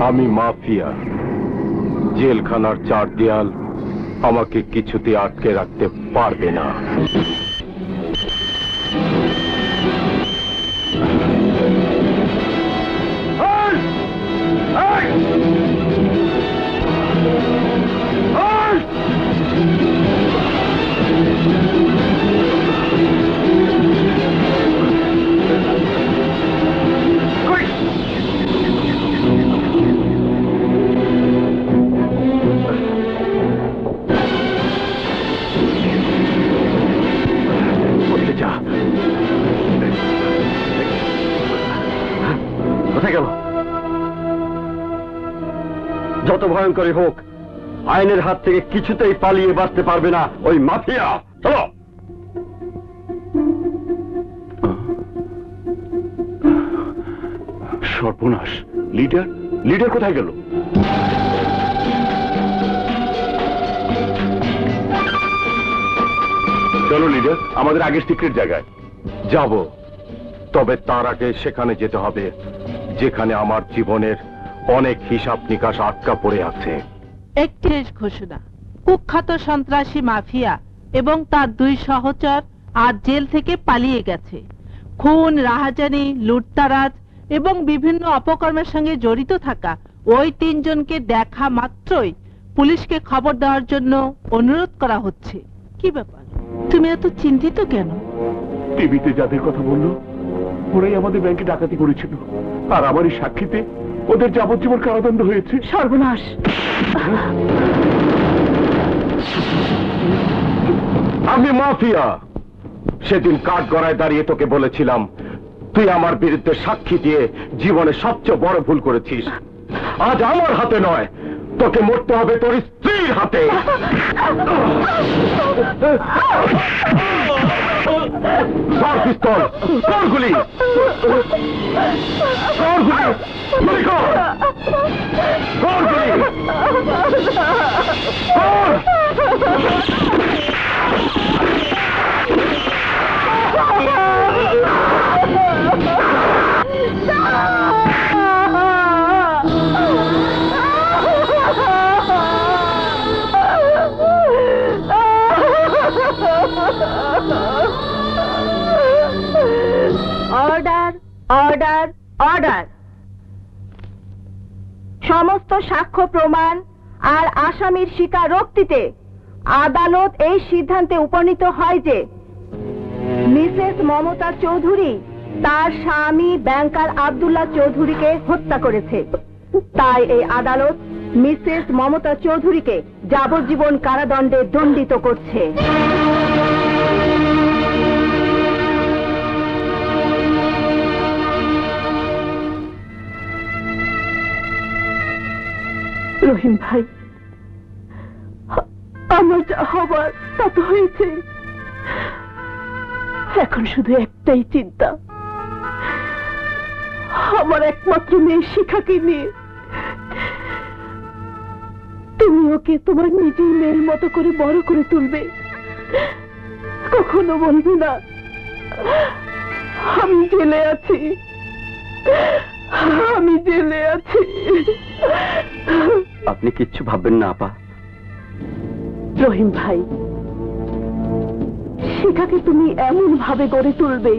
আমি মাফিয়া। জেলখানার চার দেয়াল আমাকে কিছুতে আটকে রাখতে পারবে না। কোথায় গেল? যত ভয়ঙ্করই হোক, আইনের হাত থেকে কিছুতেই পালিয়ে বাঁচতে পারবে না ওই মাফিয়া। চলো। সর্বনাশ! লিডার লিডার কোথায় গেল? চলো লিডার, আমাদের আগের সিক্রেট জায়গায় যাব। তবে তার আগে সেখানে যেতে হবে যেখানে আমার জীবনের অনেক হিসাব নিকাশ আটকা পড়ে আছে। একটি শেষ ঘোষণা। কুখ্যাত সন্ত্রাসী মাফিয়া এবং তার দুই সহচর আজ জেল থেকে পালিয়ে গেছে। খুন, রাহাজানি, লুটতারাজ এবং বিভিন্ন অপকর্মের সঙ্গে জড়িত থাকা ওই তিনজনকে দেখা মাত্রই পুলিশকে খবর দেওয়ার জন্য অনুরোধ করা হচ্ছে। কি ব্যাপার, তুমি এত চিন্তিত কেন? টিভিতে যাদের কথা বললো ওরাই আমাদের ব্যাংকে ডাকাতি করেছিল, আর আমারই সাক্ষীতে ওদের যাবজ্জীবন কারাদণ্ড হয়েছে। সর্বনাশ! আমি মাফিয়া। সেদিন কাঠগড়ায় দাঁড়িয়ে তোকে বলেছিলাম তুই আমার বিরুদ্ধে সাক্ষী দিয়ে জীবনে সবচেয়ে বড় ভুল করেছিস। আজ আমার হাতে নয়, তোকে মরতে হবে তোর স্ত্রীর হাতে। পিস্তল, গুলি, গুলি কর, গুলি। Order, order, order. সমস্ত সাক্ষ্য প্রমাণ আর আসামির স্বীকারোক্তিতে আদালত এই সিদ্ধান্তে উপনীত হয় যে মিসেস মমতা চৌধুরী তার স্বামী ব্যাংকার আব্দুল্লাহ চৌধুরীকে হত্যা করেছে। তাই এই আদালত মিসেস মমতা চৌধুরীকে যাবজ্জীবন কারাদণ্ডে দণ্ডিত করছে। রহিম ভাই, আমার যা হবার তা তো হয়েছে। এখন শুধু একটাই চিন্তা, আমার একমাত্র মেয়ে শিখাকে নিয়ে। তুমি ওকে তোমার নিজের মেয়ের মতো করে বড় করে তুলবে, কখনো বলবে না আমি জেলে আছি, আমি জেলে আছি। আপনি কিচ্ছু ভাববেন না আপা। রহিম ভাই, শিখাকে তুমি এমন ভাবে গড়ে তুলবে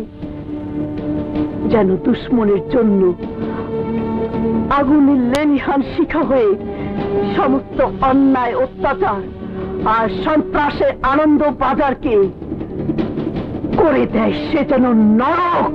যেন দুশ্মনের জন্য আগুনের লেলিহান শিখা হয়ে সমস্ত অন্যায়, অত্যাচার আর সন্ত্রাসের আনন্দ বাজারকে করে দেয় সে যেন নরক।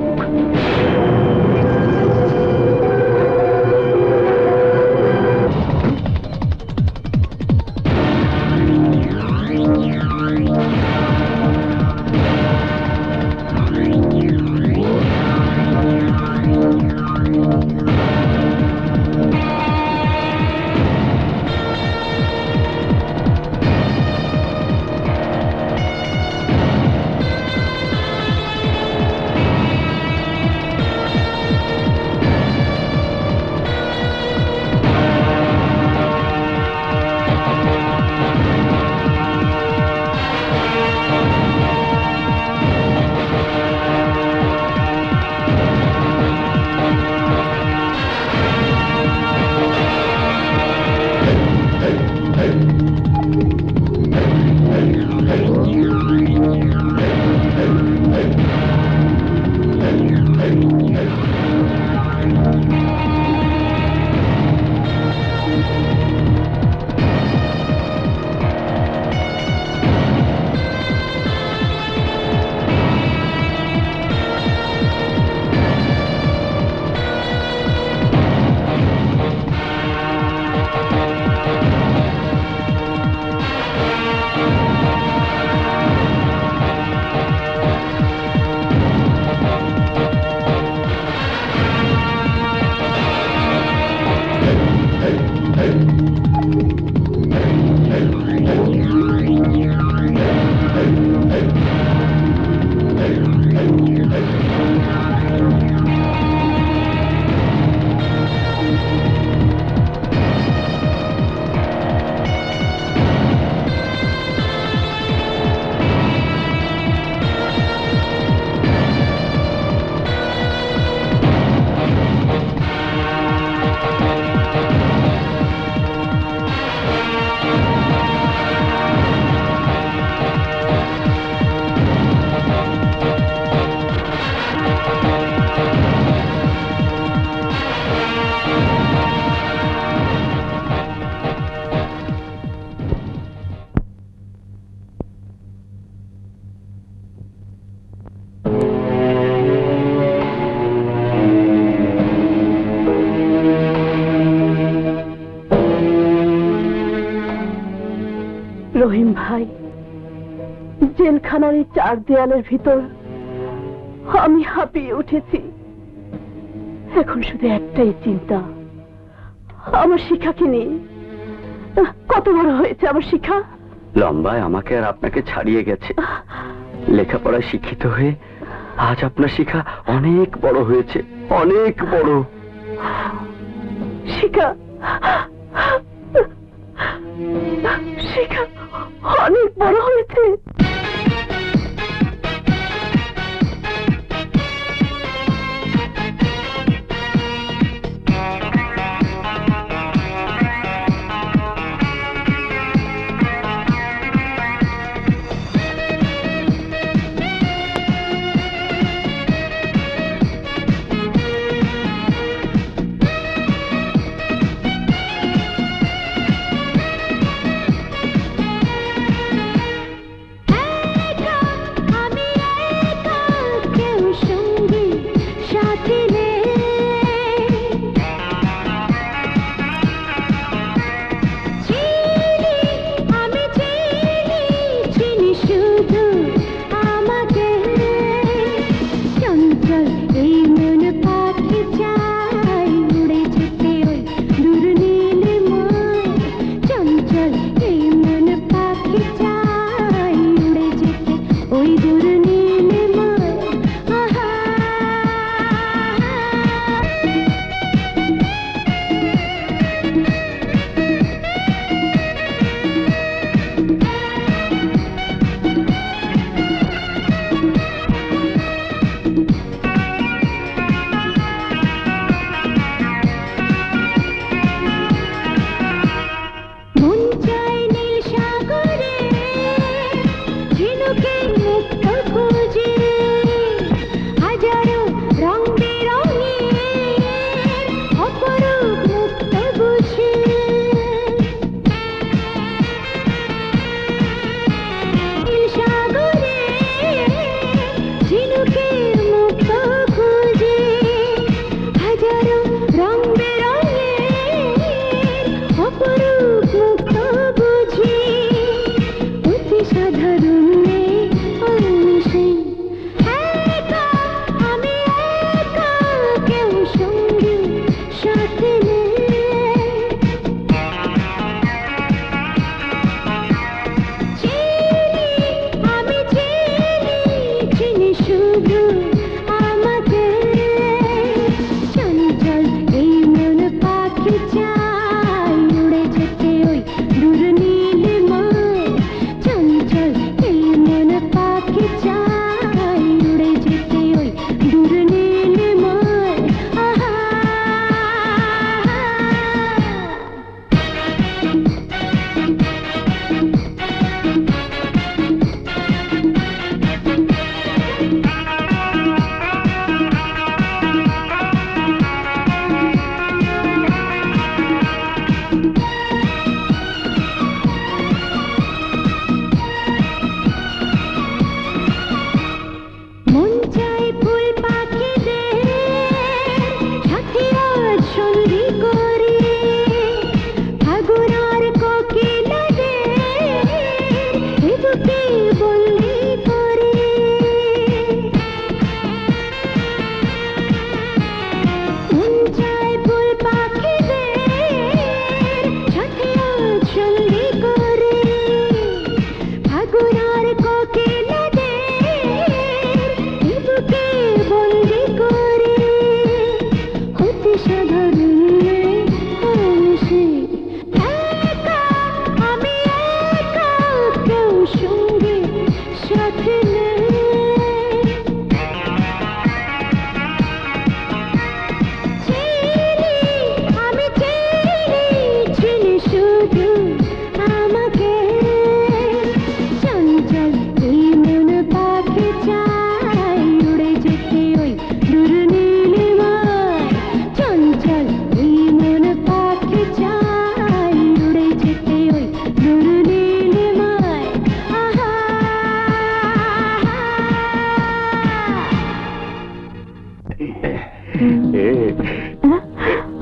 রহিম ভাই, জেলখানার এই 4 দেয়ালের ভিতর আমি হাঁপিয়ে উঠেছি। এখন শুধু একটাই চিন্তা, আমার শিখাকে নিয়ে। কত বড় হয়েছে আমার শিখা? লম্বায় আমাকে আর আপনাকে ছাড়িয়ে গেছে। লেখাপড়ায় শিক্ষিত হয়ে আজ আপনার শিখা অনেক বড় হয়েছে, অনেক বড়। শিখা, শিখা অনেক বড় হয়েছে।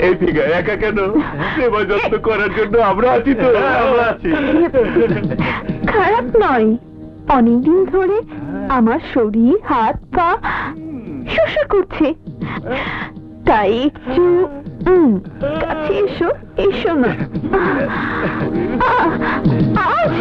এই ফিগা একা কেন? সেবা যত্ন করার জন্য আমরা আছি তো। আমরা আছি। খারাপ নয়, অনেকদিন ধরে আমার শরীর হাত পা শোষা করছে, তাই একটু কাছে এসো, এসো না। আজ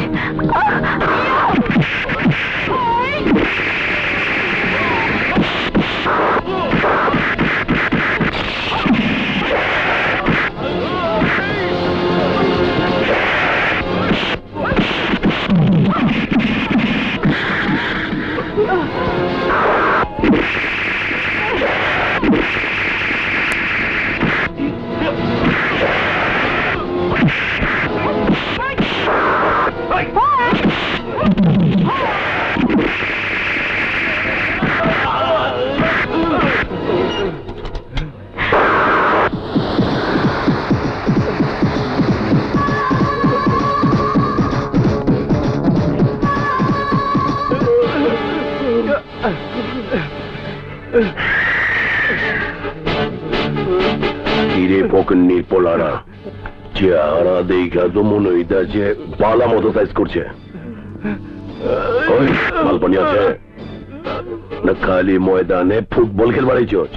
কিরে পকন্নির পোলারা, চেহারা দেখা তো মনে হইতাছে পালা মতো সাইজ করছে। ওই মালপানি আছে না খালি ময়দানে ফুটবল খেলবার আইছস?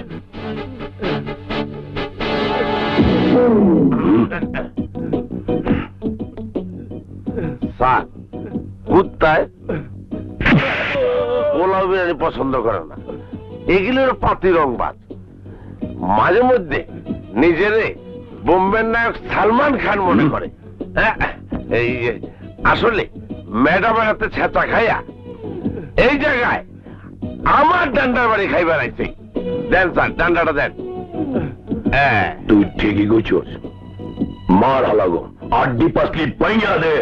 স্যার, কুত্তায় পোলাও বিরিয়ানি পছন্দ করে না, এগুলোর পাতি রংবাজ। মাঝে মধ্যে নিজেরে বোম্বের নায়ক সালমান খান মনে করে। এই আসলে ম্যাডামের হাতে ছেঁচা খাইয়া এই জায়গায় আমার ডান্ডার বাড়ি খাইবার আইছে। দেন স্যার, ডান্ডাটা দেন। তুই ঠিকই কইছস, মার হালাগো, আড্ডি পাসলি পাইয়া দে।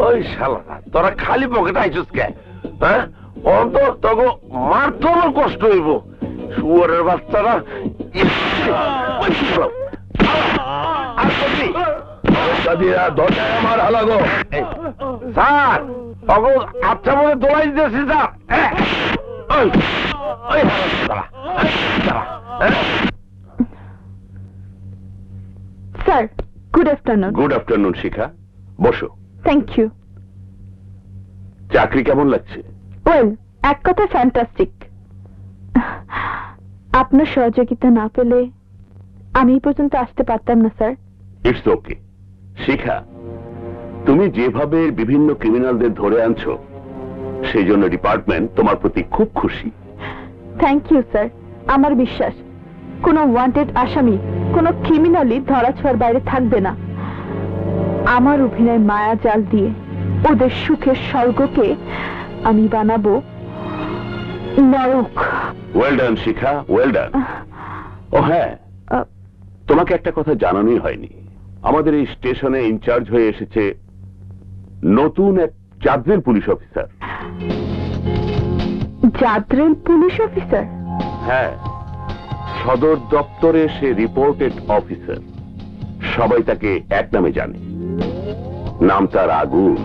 ওই শালা, তোরা খালি পকেটে আইছস কে? হ্যাঁ, অন্তর তগো মারতে আমার কষ্ট হইব। শুয়ারের বাচ্চারা আমার হালাগো। স্যার, তখন আচ্ছা মনে দোলাই দিতেছি sir. Good afternoon. Good afternoon Shikha, বসো। Thank you. চাকরি কেমন লাগছে? ওয়েল, এক কথা ফ্যান্টাস্টিক। আপনার সহযোগিতা না পেলে আমি এই পর্যন্ত আসতে পারতাম না স্যার। ইটস ওকে শিখা, তুমি যেভাবে বিভিন্ন ক্রিমিনালদের ধরে আনছো সেই জন্য ডিপার্টমেন্ট তোমার প্রতি খুব খুশি। Thank you sir. আমার বিশ্বাস কোনো ওয়ান্টেড আসামি, কোনো ক্রিমিনালই ধরাছোঁয়ার বাইরে থাকবে না। আমার অভিনয় মায়া জাল দিয়ে ওদের সুখের স্বর্গকে আমি বানাবো নরক। ওয়েল ডান শিখা, ওয়েল ডান। ও হ্যাঁ, তোমাকে একটা কথা জানানোই হয়নি, আমাদের এই স্টেশনে ইনচার্জ হয়ে এসেছে নতুন এক জাদ্রেল পুলিশ অফিসার। জাদ্রেল পুলিশ অফিসার? হ্যাঁ, সদর দপ্তরে সে রিপোর্টেড অফিসার। সবাই তাকে এক নামে জানে, নাম তার আগুন।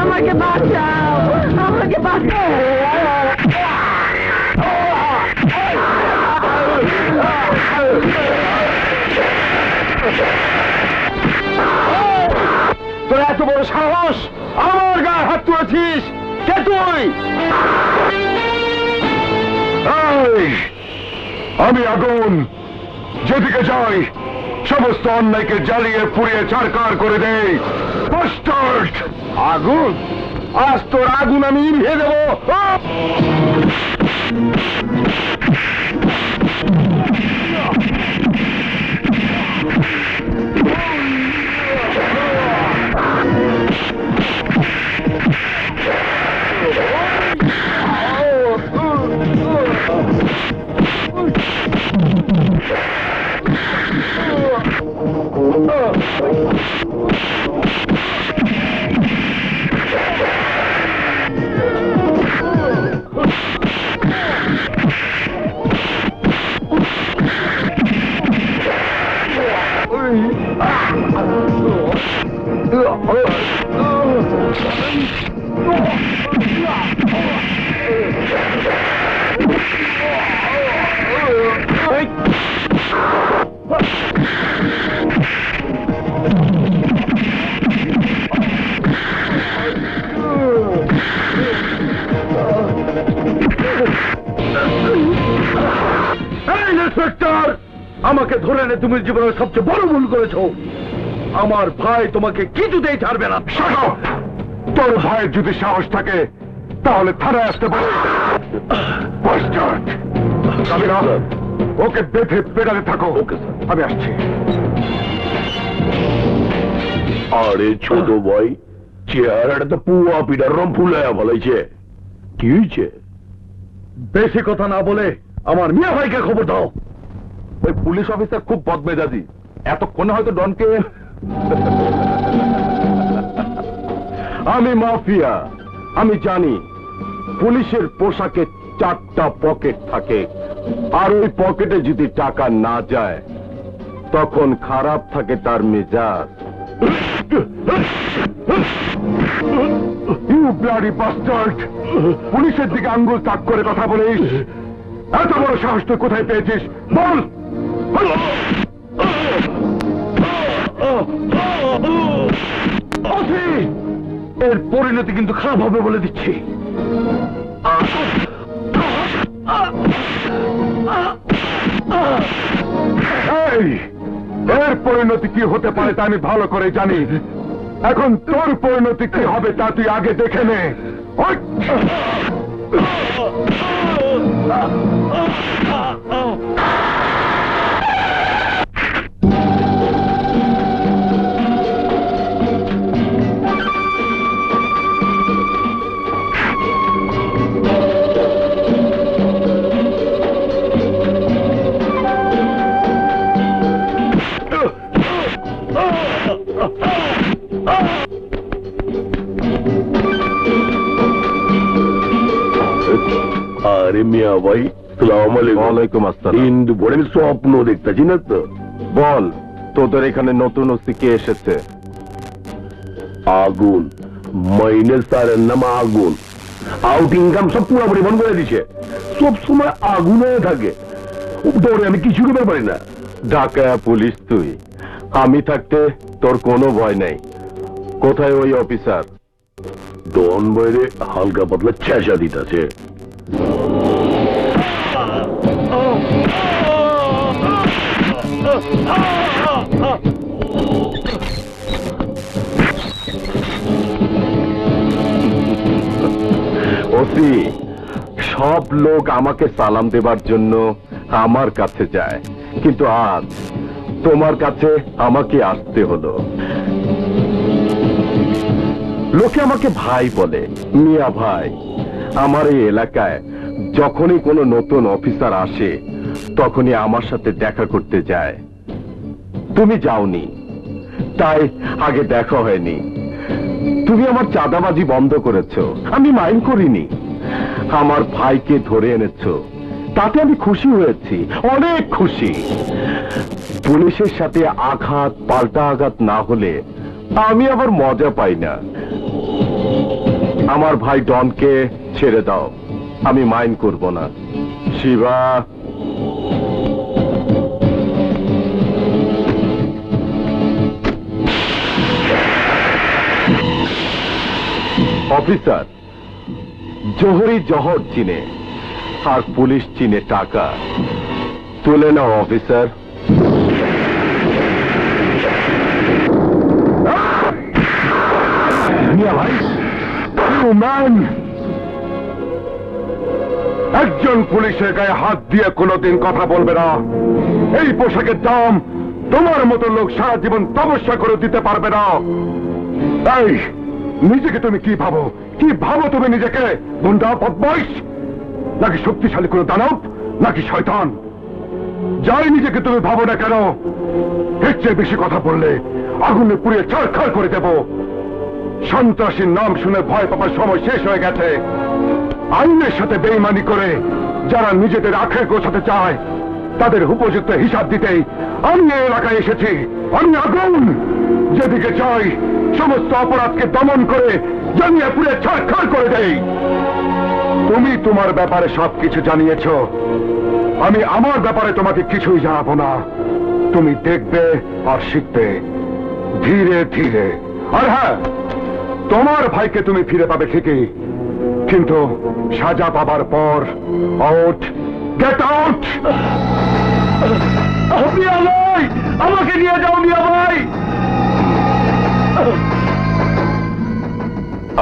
আমাকে বাঁচাও, আমাকে বাঁচাও। তোর এত বড় সাহস, আমার গায়ে হাত তুলেছিস? কে তুই? আমি আগুন, যেদিকে যাই সমস্ত অন্যায়কে জ্বালিয়ে পুড়িয়ে ছারকার করে দেই। আগুন? আজ তোর আগুন আমি নিভিয়ে দেব। ইন্সপেক্টর, আমাকে ধরে এনে তুমি জীবনের সবচেয়ে বড় ভুল করেছো। আমার ভাই তোমাকে কিছুতেই ছাড়বে না। তোর ভাইয়ের যদি সাহস থাকে তাহলে থানায় আসতে পারে। ওকে বেঁধে পেড়াতে থাকো। আমি আসছি। আরে ছোট ভাই, চেহারাটা তো পুয়া পিটার রম ফুলাইয়া বলাইছে। কি হয়েছে? বেশি কথা না বলে আমার মিয়া ভাইকে খবর দাও। ওই পুলিশ অফিসার খুব বদমেজাজি, এতক্ষণে হয়তো ডনকে। আমি মাফিয়া, আমি জানি পুলিশের পোশাকে 4টা পকেট থাকে, আর ওই পকেটে যদি টাকা না যায় তখন খারাপ থাকে তার মেজাজ। ইউ ব্লাডি বাস্টার্ড, পুলিশের দিকে আঙ্গুল তাক করে কথা বলিস? এত বড় সাহস তুই কোথায় পেয়েছিস বল? এর পরিণতি কিন্তু খারাপ হবে বলে দিচ্ছি। এর পরিণতি কি হতে পারে তা আমি ভালো করে জানি। এখন তোর পরিণতি কি হবে তা তুই আগে দেখে নে। আরে মিয়া ভাই, সালাম আলাইকুম। ওয়ালাইকুম আসসালাম। কিন্তু বড় আমি স্বপ্ন দেখতেছি না তো। বল, তোদের এখানে নতুন ওসি কে এসেছে? আগুন, মাইনে স্যারের নাম আগুন। আউট ইনকাম সব পুরোপুরি বন্ধ করে দিছে, সব সময় আগুন হয়ে থাকে। দৌড়ে আমি কিছু করতে পারি না। ঢাকা পুলিশ তুই, আমি থাকতে তোর কোনো ভয় নেই। কোথায় ওই অফিসার? ডন বাইরে হালকা পাতলা চেঁচা দিতেছে। ওসি, সব লোক আমাকে সালাম দেবার জন্য আমার কাছে যায়, কিন্তু আজ তোমার কাছে আমাকে আসতে হলো। লোকে আমাকে ভাই বলে, মিয়া ভাই। আমার এই এলাকায় যখনই কোনো নতুন অফিসার আসে তখনই আমার সাথে দেখা করতে যায়। তুমি যাওনি, তাই আগে দেখা হয়নি। তুমি আমার চাঁদাবাজি বন্ধ করেছো, আমি মাইন্ড করিনি। আমার ভাইকে ধরে এনেছো, তাতে আমি খুশি হয়েছি, অনেক খুশি। পুলিশের সাথে আঘাত পাল্টা আঘাত না হলে আমি আবার মজা পাই না। আমার ভাই ডনকে ছেড়ে দাও, আমি মাইন্ড করব না। শিবা, অফিসার, জোহরি জহর চিনে আর পুলিশ চিনে টাকা। তুলে নাও অফিসার। ভাই, একজন পুলিশের গায়ে হাত দিয়ে কোনোদিন কথা বলবে না। এই পোশাকের দাম তোমার মতো লোক সারা জীবন তপস্যা করে দিতে পারবে না। এই, নিজেকে তুমি কি ভাবো? কি ভাবো তুমি নিজেকে? গুন্ডা, বদমাইশ, নাকি শক্তিশালী কোনো দানব, নাকি শয়তান? যাই নিজেকে তুমি ভাবো না কেন, এর চেয়ে বেশি কথা বললে আগুনে পুড়িয়ে ছাড়খাড় করে দেব। সন্ত্রাসীর নাম শুনে ভয় পাবার সময় শেষ হয়ে গেছে। আইনের সাথে বেইমানি করে যারা নিজেদের আখের গোছাতে চায় তাদের উপযুক্ত হিসাব দিতেই আমি এই এলাকায় এসেছি। আমি আগুন, যেদিকে চাই সমস্ত অপরাধকে দমন করে জানিয়ে পুড়ে ছাড়খাড় করে দেই। তুমি তোমার ব্যাপারে সবকিছু জানিয়েছ, আমি আমার ব্যাপারে তোমাকে কিছুই জানাবো না। তুমি দেখবে আর শিখবে ধীরে ধীরে। আর হ্যাঁ, তোমার ভাইকে তুমি ফিরে পাবে ঠিকই, কিন্তু সাজা পাবার পর। Out, get out. মিয়া ভাই, আমাকে নিয়ে যাও মিয়া ভাই।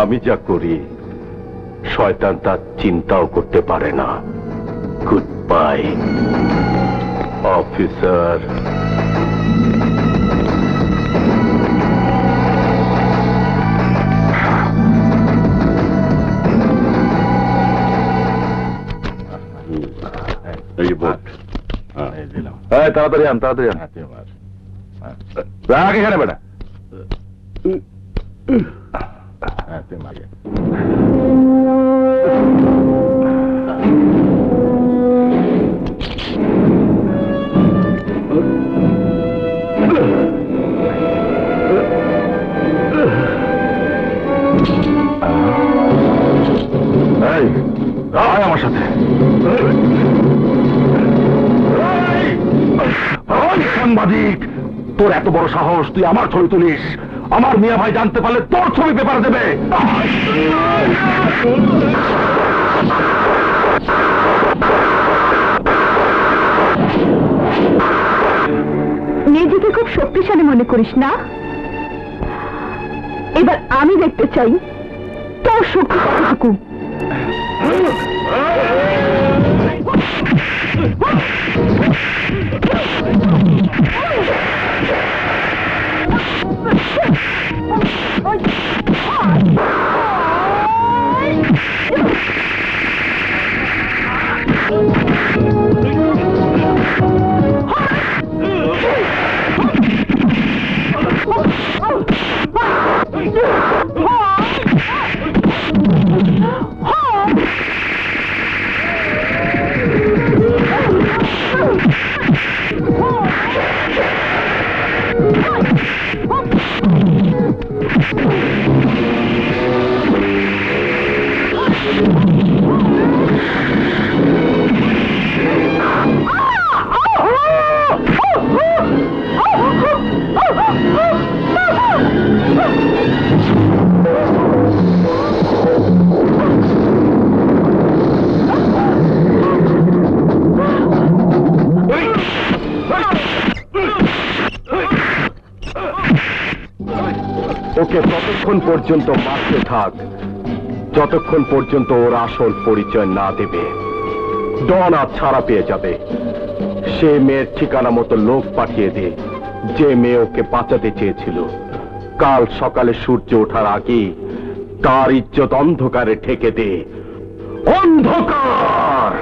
আমি যা করি শয়তান তার চিন্তাও করতে পারে না। Good bye officer. তাড়াতাড়ি আন, তাড়াতাড়ি আন। রাখ এখানে বেটা। আমার সাথে সাংবাদিক, তোর এত বড় সাহস, তুই আমার ছবি তুলিস। আমার মিয়া ভাই জানতে পারলে তোর ছবি পেপারে দেবে। নিজেকে খুব শক্তিশালী মনে করিস না? এবার আমি দেখতে চাই তোর শক্তি কতটুকু। ওকে ততক্ষণ পর্যন্ত মারতে থাক যতক্ষণ পর্যন্ত ওর আসল পরিচয় না দেবে। ডন আজ ছাড়া পেয়ে যাবে। সে মেয়ের ঠিকানা মতো লোক পাঠিয়ে দে, যে মেয়ে ওকে বাঁচাতে চেয়েছিল। কাল সকালে সূর্য ওঠার আগেই তার ইজ্জত অন্ধকারে ঠেকে দে। অন্ধকার।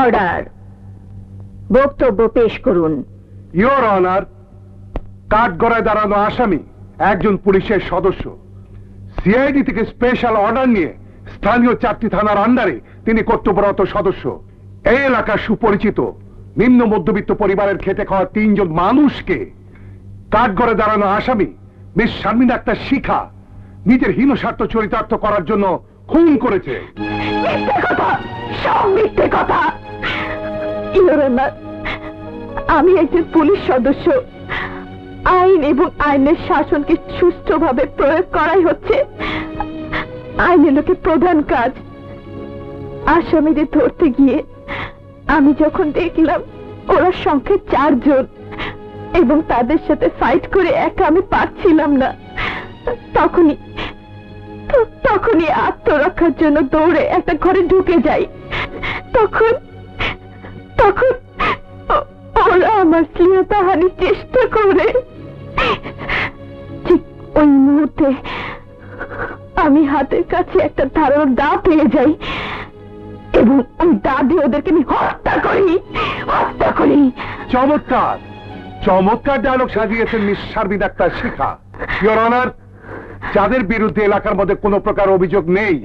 অর্ডার, বক্তব্য পেশ করুন। ইওর অনার, কাঠগড়ায় দাঁড়ানো আসামি একজন পুলিশের সদস্য। সিআইডি থেকে স্পেশাল অর্ডার নিয়ে স্থানীয় 4টি থানার আন্ডারে তিনি কর্তব্যরত সদস্য। এই এলাকার সুপরিচিত নিম্ন মধ্যবিত্ত পরিবারের খেটে খাওয়া 3 জন মানুষকে কাঠগড়ে দাঁড়ানো আসামি মিস শারমিন আক্তার শিখা নিজের হীন স্বার্থ চরিতার্থ করার জন্য খুন করেছে। মিথ্যে কথা, সব মিথ্যে কথা। ইওর অনার, আমি একজন পুলিশ সদস্য। আইন এবং আইনের শাসনকে সুষ্ঠুভাবে প্রয়োগ করাই হচ্ছে আইনের লোকের প্রধান কাজ। আসামিদের ধরতে গিয়ে আমি যখন দেখলাম ওরা সংখ্যায় 4 জন এবং তাদের সাথে ফাইট করে একা আমি পারছিলাম না, তখনই আত্মরক্ষার জন্য দৌড়ে একটা ঘরে ঢুকে যাই। তখন ওরা আমার শ্লীলতাহানির চেষ্টা করে। ঠিক ওই মুহূর্তে আমি হাতের কাছে একটা ধারালো দা পেয়ে যাই এবং ওই দা দিয়ে ওদেরকে আমি হত্যা করি। চমৎকার চমৎকার ডায়লগ সাজিয়েছেন miss Sharmin Akter Shikha. Your honour, যাদের বিরুদ্ধে এলাকার মধ্যে কোনো প্রকার অভিযোগ নেই,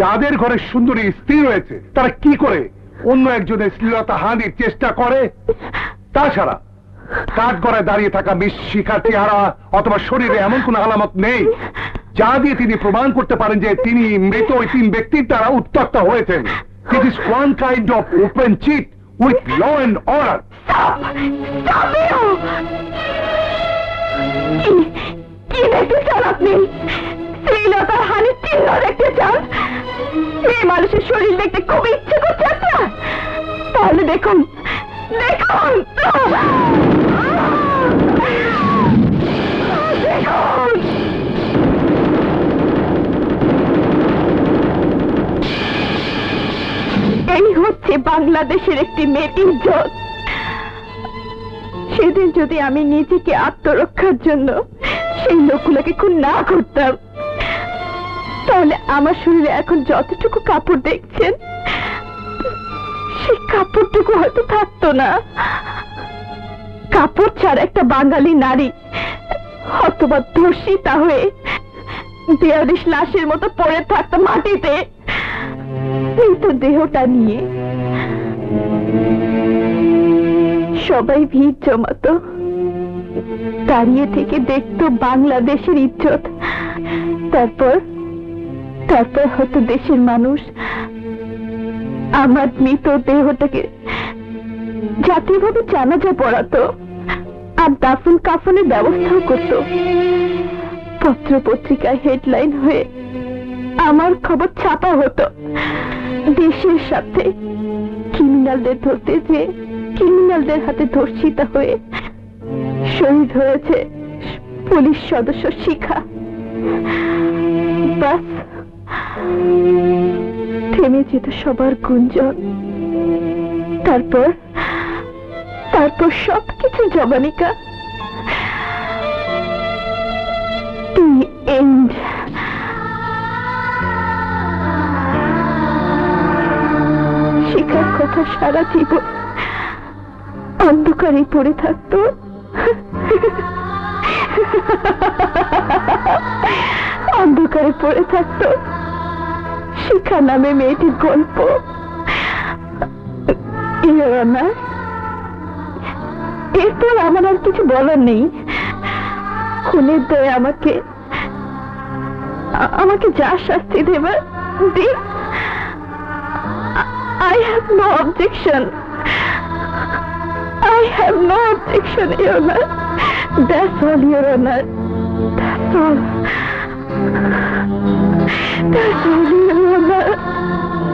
যাদের ঘরে সুন্দরী স্ত্রী রয়েছে, তারা কি করে অন্য একজনের শ্লীলতাহানির চেষ্টা করে? তাছাড়া কাঠগড়ায় দাঁড়িয়ে থাকা মিস শিখার চেহারা অথবা শরীরে এমন কোন আলামত নেই যা দিয়ে তিনি প্রমাণ করতে পারেন যে তিনি মৃত ওই 3 ব্যক্তির দ্বারা উত্ত্যক্ত হয়েছেন। It is one kind of open cheat with law and order. কি দেখতে চান আপনি? শ্লীলতার হানির চিহ্ন দেখতে চান? মেয়ে মানুষের শরীর দেখতে খুব ইচ্ছে করছে আপনার? তাহলে দেখুন। এই হচ্ছে বাংলাদেশের একটি মেয়ের ইজ্জত। সেদিন যদি আমি নিজেকে আত্মরক্ষার জন্য সেই লোকগুলোকে খুন না করতাম, তাহলে আমার শরীরে এখন যতটুকু কাপড় দেখছেন সেই কাপড়টুকু হয়তো থাকতো না। কাপড় ছাড়া একটা বাঙালি নারী অথবা ধর্ষিতা হয়ে দেয়ালিশ লাশের মতো পড়ে থাকতো মাটিতে এই তো দেহটা নিয়ে। সবাই ভিড় জমাতো, দাঁড়িয়ে থেকে দেখতো বাংলাদেশের ইজ্জত। তারপর হয়তো দেশের মানুষ আমার মৃত দেহটাকে জাতীয়ভাবে জানাজা পড়াতো আর দাফন কাফনের ব্যবস্থাও করতো। পত্র পত্রিকায় হেডলাইন হয়ে আমার খবর ছাপা হতো। দেশের সাথে ক্রিমিনালদের ধরতে যে ক্রিমিনালদের হাতে ধর্ষিতা হয়ে শহীদ হয়েছে পুলিশ সদস্য শিখা। বাস থেমে যেত সবার গুঞ্জন। তারপর সবকিছু জবানিকা। শিখার কথা সারা জীবন অন্ধকারে পড়ে থাকতো। অন্ধকারে পড়ে থাকতো শিখা নামে মেয়েটির গল্প। এরপর আমার আর কিছু বলার নেই। খুনের দয়ে আমাকে যা শাস্তি দেবার দিন। I have no objection. Your Honor. That's all, Your Honor. That's all, Your Honor.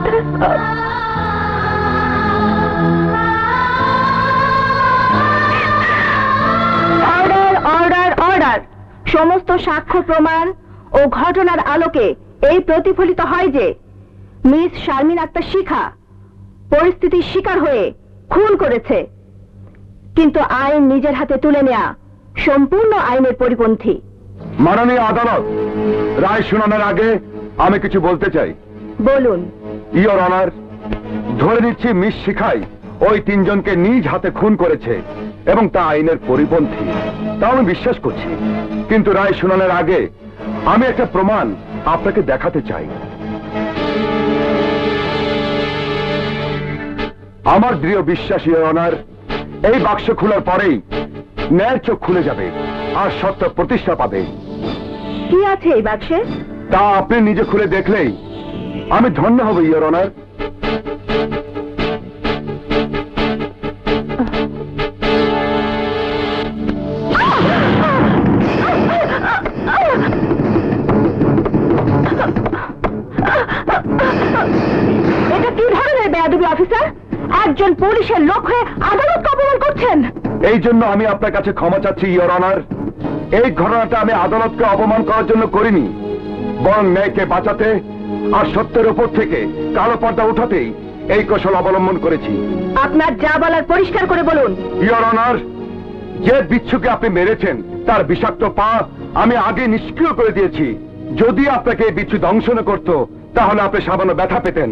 That's all. Order. সমস্ত সাক্ষ্য প্রমাণ ও ঘটনার আলোকে এই প্রতিফলিত হয় যে মিস শারমিন আক্তার শিখা পরিস্থিতির শিকার হয়ে খুন করেছে, কিন্তু আইন নিজের হাতে তুলে নেয়া সম্পূর্ণ আইনের পরিপন্থী। মাননীয় আদালত, রায় শুনানোর আগে আমি কিছু বলতে চাই। বলুন। ইওর অনার, ধরে নিচ্ছি মিস শিখাই ওই তিনজনকে নিজ হাতে খুন করেছে এবং তা আইনের পরিপন্থী, তা আমি বিশ্বাস করছি। কিন্তু রায় শুনানোর আগে আমি একটা প্রমাণ আপনাকে দেখাতে চাই। আমার দৃঢ় বিশ্বাস, ইওর অনার, এই বাক্স খোলার পরেই ন্যায়ের চোখ খুলে যাবে আর সত্য প্রতিষ্ঠা পাবে। কি আছে এই বাক্সে? তা আপনি নিজে খুলে দেখলেই আমি ধন্য হব, ইওর অনার। এটা কি ধরনের বেয়াদবি অফিসার? একজন পুলিশের লোক হয়ে আদালতকে অপমান করছেন। এই জন্য আমি আপনার কাছে ক্ষমা চাচ্ছি, ইওর অনার। এই ঘটনাটা আমি আদালতকে অপমান করার জন্য করিনি, বরং ন্যায়কে বাঁচাতে আর সত্যের উপর থেকে কালো পর্দা উঠাতেই এই কৌশল অবলম্বন করেছি। আপনার যা বলার পরিষ্কার করে বলুন। ইওর অনার, যে বিচ্ছুকে আপনি মেরেছেন তার বিষাক্ত পা আমি আগে নিষ্ক্রিয় করে দিয়েছি। যদি আপনাকে এই বিচ্ছু দংশন করত তাহলে আপনি সামান্য ব্যথা পেতেন,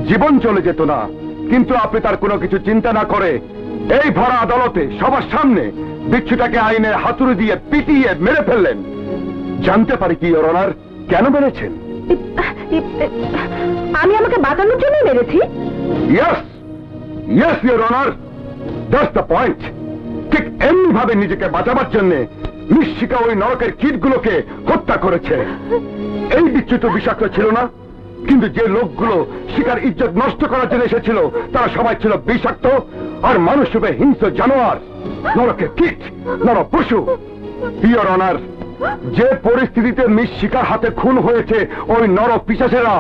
জীবন চলে যেত না। কিন্তু আপনি তার কোনো কিছু চিন্তা না করে এই ভরা আদালতে সবার সামনে বিচ্ছুটাকে আইনের হাতুড়ি দিয়ে পিটিয়ে মেরে ফেললেন। জানতে পারি কি ইওর অনার, কেন মেরেছেন? আমি আমাকে বাঁচানোর জন্য মেরেছি। Yes yes your honour, that's the point. ঠিক এমনি ভাবে নিজেকে বাঁচাবার জন্য নিশ্চিকা ওই নরকের কীটগুলোকে হত্যা করেছে। এই বিচ্যুত বিষাক্ত ছিল না, কিন্তু যে লোকগুলো শিকার ইজ্জত নষ্ট করার জন্য এসেছিল তারা সবাই ছিল বিষাক্ত আর মানুষ রূপে হিংস্র জানোয়ার, নরকের কীট, নর পশু। ইওর অনার, যে পরিস্থিতিতে মিস শিকার হাতে খুন হয়েছে ওই নরক পিশাচেরা,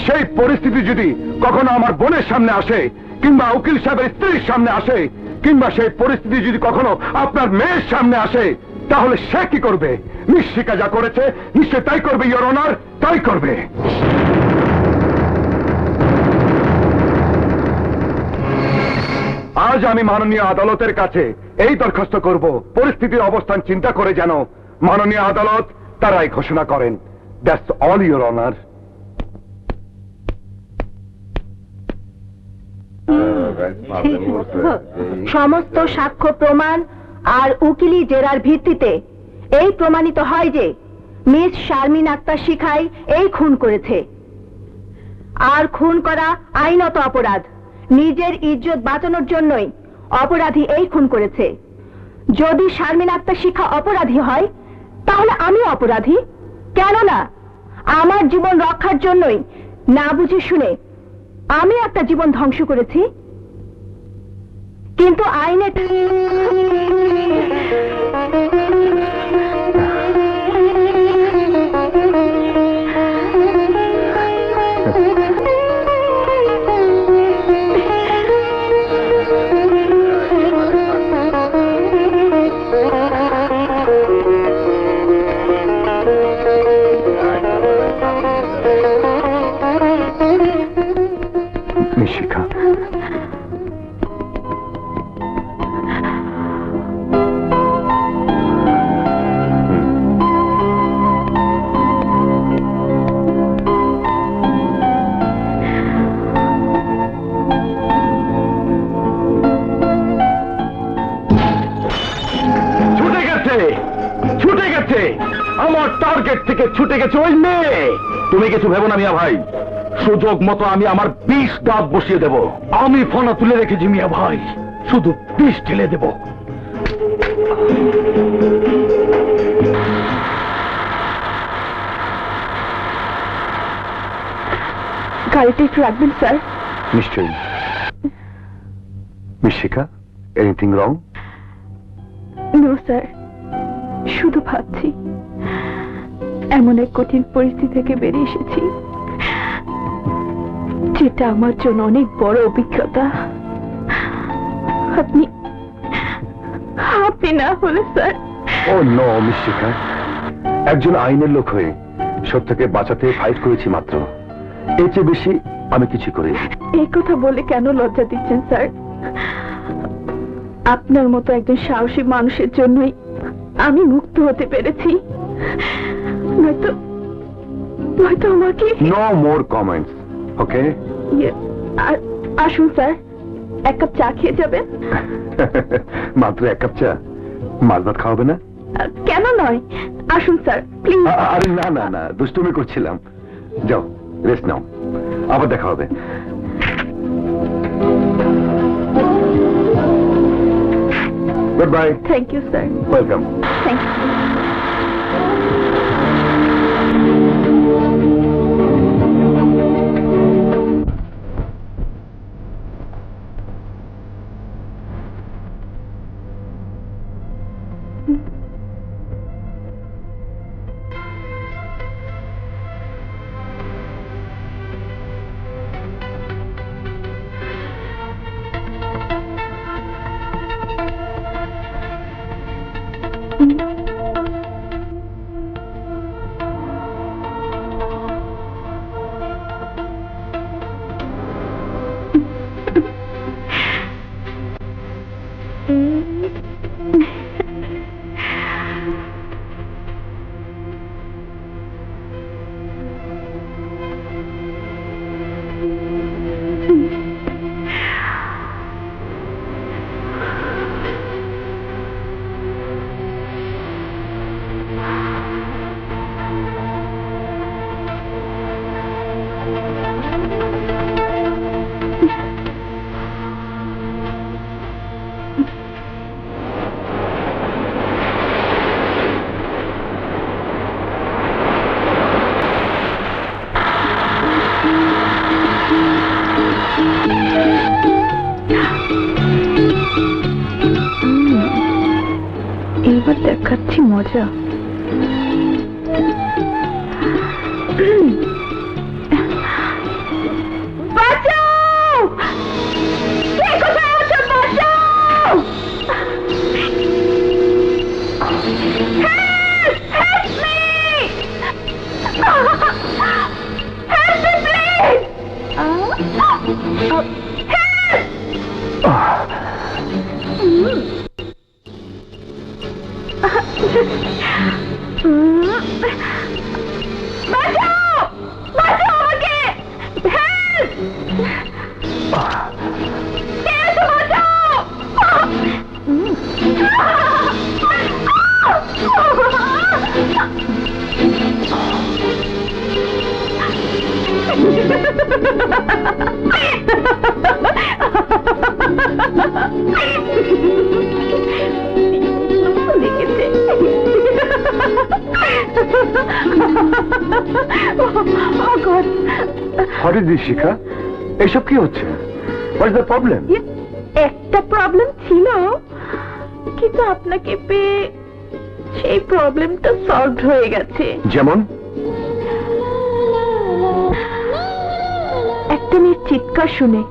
সেই পরিস্থিতি যদি কখনো আমার বোনের সামনে আসে কিংবা উকিল সাহেবের স্ত্রীর সামনে আসে কিংবা সেই পরিস্থিতি যদি কখনো আপনার মেয়ের সামনে আসে, তাহলে সে কি করবে? মিস শিকা যা করেছে নিশ্চয় তাই করবে, ইওর অনার, তাই করবে। আজ আমি মাননীয় আদালতের কাছে এই দরখাস্ত করব, পরিস্থিতির অবস্থান চিন্তা করে যেন মাননীয় আদালত তারাই ঘোষণা করেন। That's all, your honour. সমস্ত সাক্ষ্য প্রমাণ আর উকিলি জেরার ভিত্তিতে এই প্রমাণিত হয় যে মিস শারমিন আক্তার শিখাই এই খুন করেছে। আর খুন করা আইনত অপরাধ। নিজের ইজ্জত বাঁচানোর জন্যই অপরাধী এই খুন করেছে। যদি শারমিন আক্তার শিখা অপরাধী হয় তাহলে আমি অপরাধী। কেননা আমার জীবন রক্ষার জন্যই না বুঝে শুনে আমি একটা জীবন ধ্বংস করেছি। কিন্তু আইনে শিখা, ছুটে গেছে আমার টার্গেট থেকে, ছুটে গেছে ওই মেয়ে। তুমি কিছু ভেবো না মিয়া ভাই, সুযোগ মতো আমি আমার 20 দাঁত বসিয়ে দেব। আমি ফোনা তুলে রেখেছি মিয়া ভাই, শুধু 20 ঢেলে দেব। গাড়িটা একটু রাখবেন স্যার। নিশ্চয়ই। মিস শিখা, এনিথিং রং? নো স্যার, শুধু ভাবছি এমন এক কঠিন পরিস্থিতি থেকে বেরিয়ে এসেছি যেটা আমার জন্য অনেক বড় অভিজ্ঞতা। আপনি না হলে স্যার। ও নো মিস শিখা, একজন আইনের লোক হয়ে সত্যকে বাঁচাতে ফাইট করেছি মাত্র, এর চেয়ে বেশি আমি কিছু করিনি। এই কথা বলে কেন লজ্জা দিচ্ছেন স্যার? আপনার মতো একজন সাহসী মানুষের জন্যই আমি মুক্ত হতে পেরেছি। নয়তো আমাকে। নো মোর কমেন্টস, ওকে? আসুন স্যার, এক কাপ চা খেয়ে যাবেন। মাত্র এক কাপ চা, মাছ ভাত খাওয়াবে না? কেন নয়, আসুন স্যার প্লিজ। আরে না না না, দুষ্টুমি করছিলাম। যাও, রেস্ট নাও, আবার দেখা হবে। Goodbye. Thank you sir. Welcome. Thank you. এবার দেখাচ্ছি মজা। বাঁচাও! কে কোথায় আছো? বাঁচাও! Help! Help me! Help me, please! Help! বাঁচাও! বাঁচাও আমাকে! হেল্প! কে আছো? বাঁচাও! দেখেছে? Oh God! What is this, শিখা? এসব কি হচ্ছে? What is the problem? একটা প্রবলেম ছিল, কিন্তু আপনাকে পেয়ে সেই প্রবলেমটা সলভ হয়ে গেছে। যেমন? একটা মেয়ের চিৎকার শুনে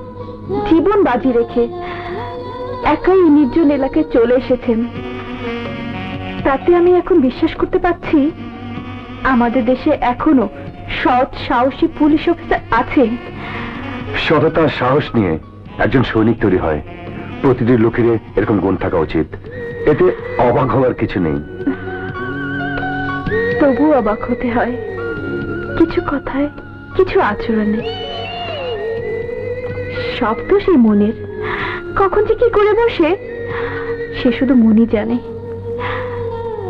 জীবন বাজি রেখে একাই এই নির্জন এলাকায় চলে এসেছেন। তাতে আমি এখন বিশ্বাস করতে পারছি আমাদের দেশে এখনো সৎ সাহসী পুলিশ অফিসার আছে। সততা আর সাহস নিয়ে একজন সৈনিক তৈরি হয়। প্রতিটি লোকের এরকম গুণ থাকা উচিত। এতে অবাক হওয়ার কিছু নেই। তবু অবাক হতে হয় কিছু কথায়, কিছু আচরণে। সব তো সেই মনের, কখন যে কি করে বসে সে শুধু মনই জানে।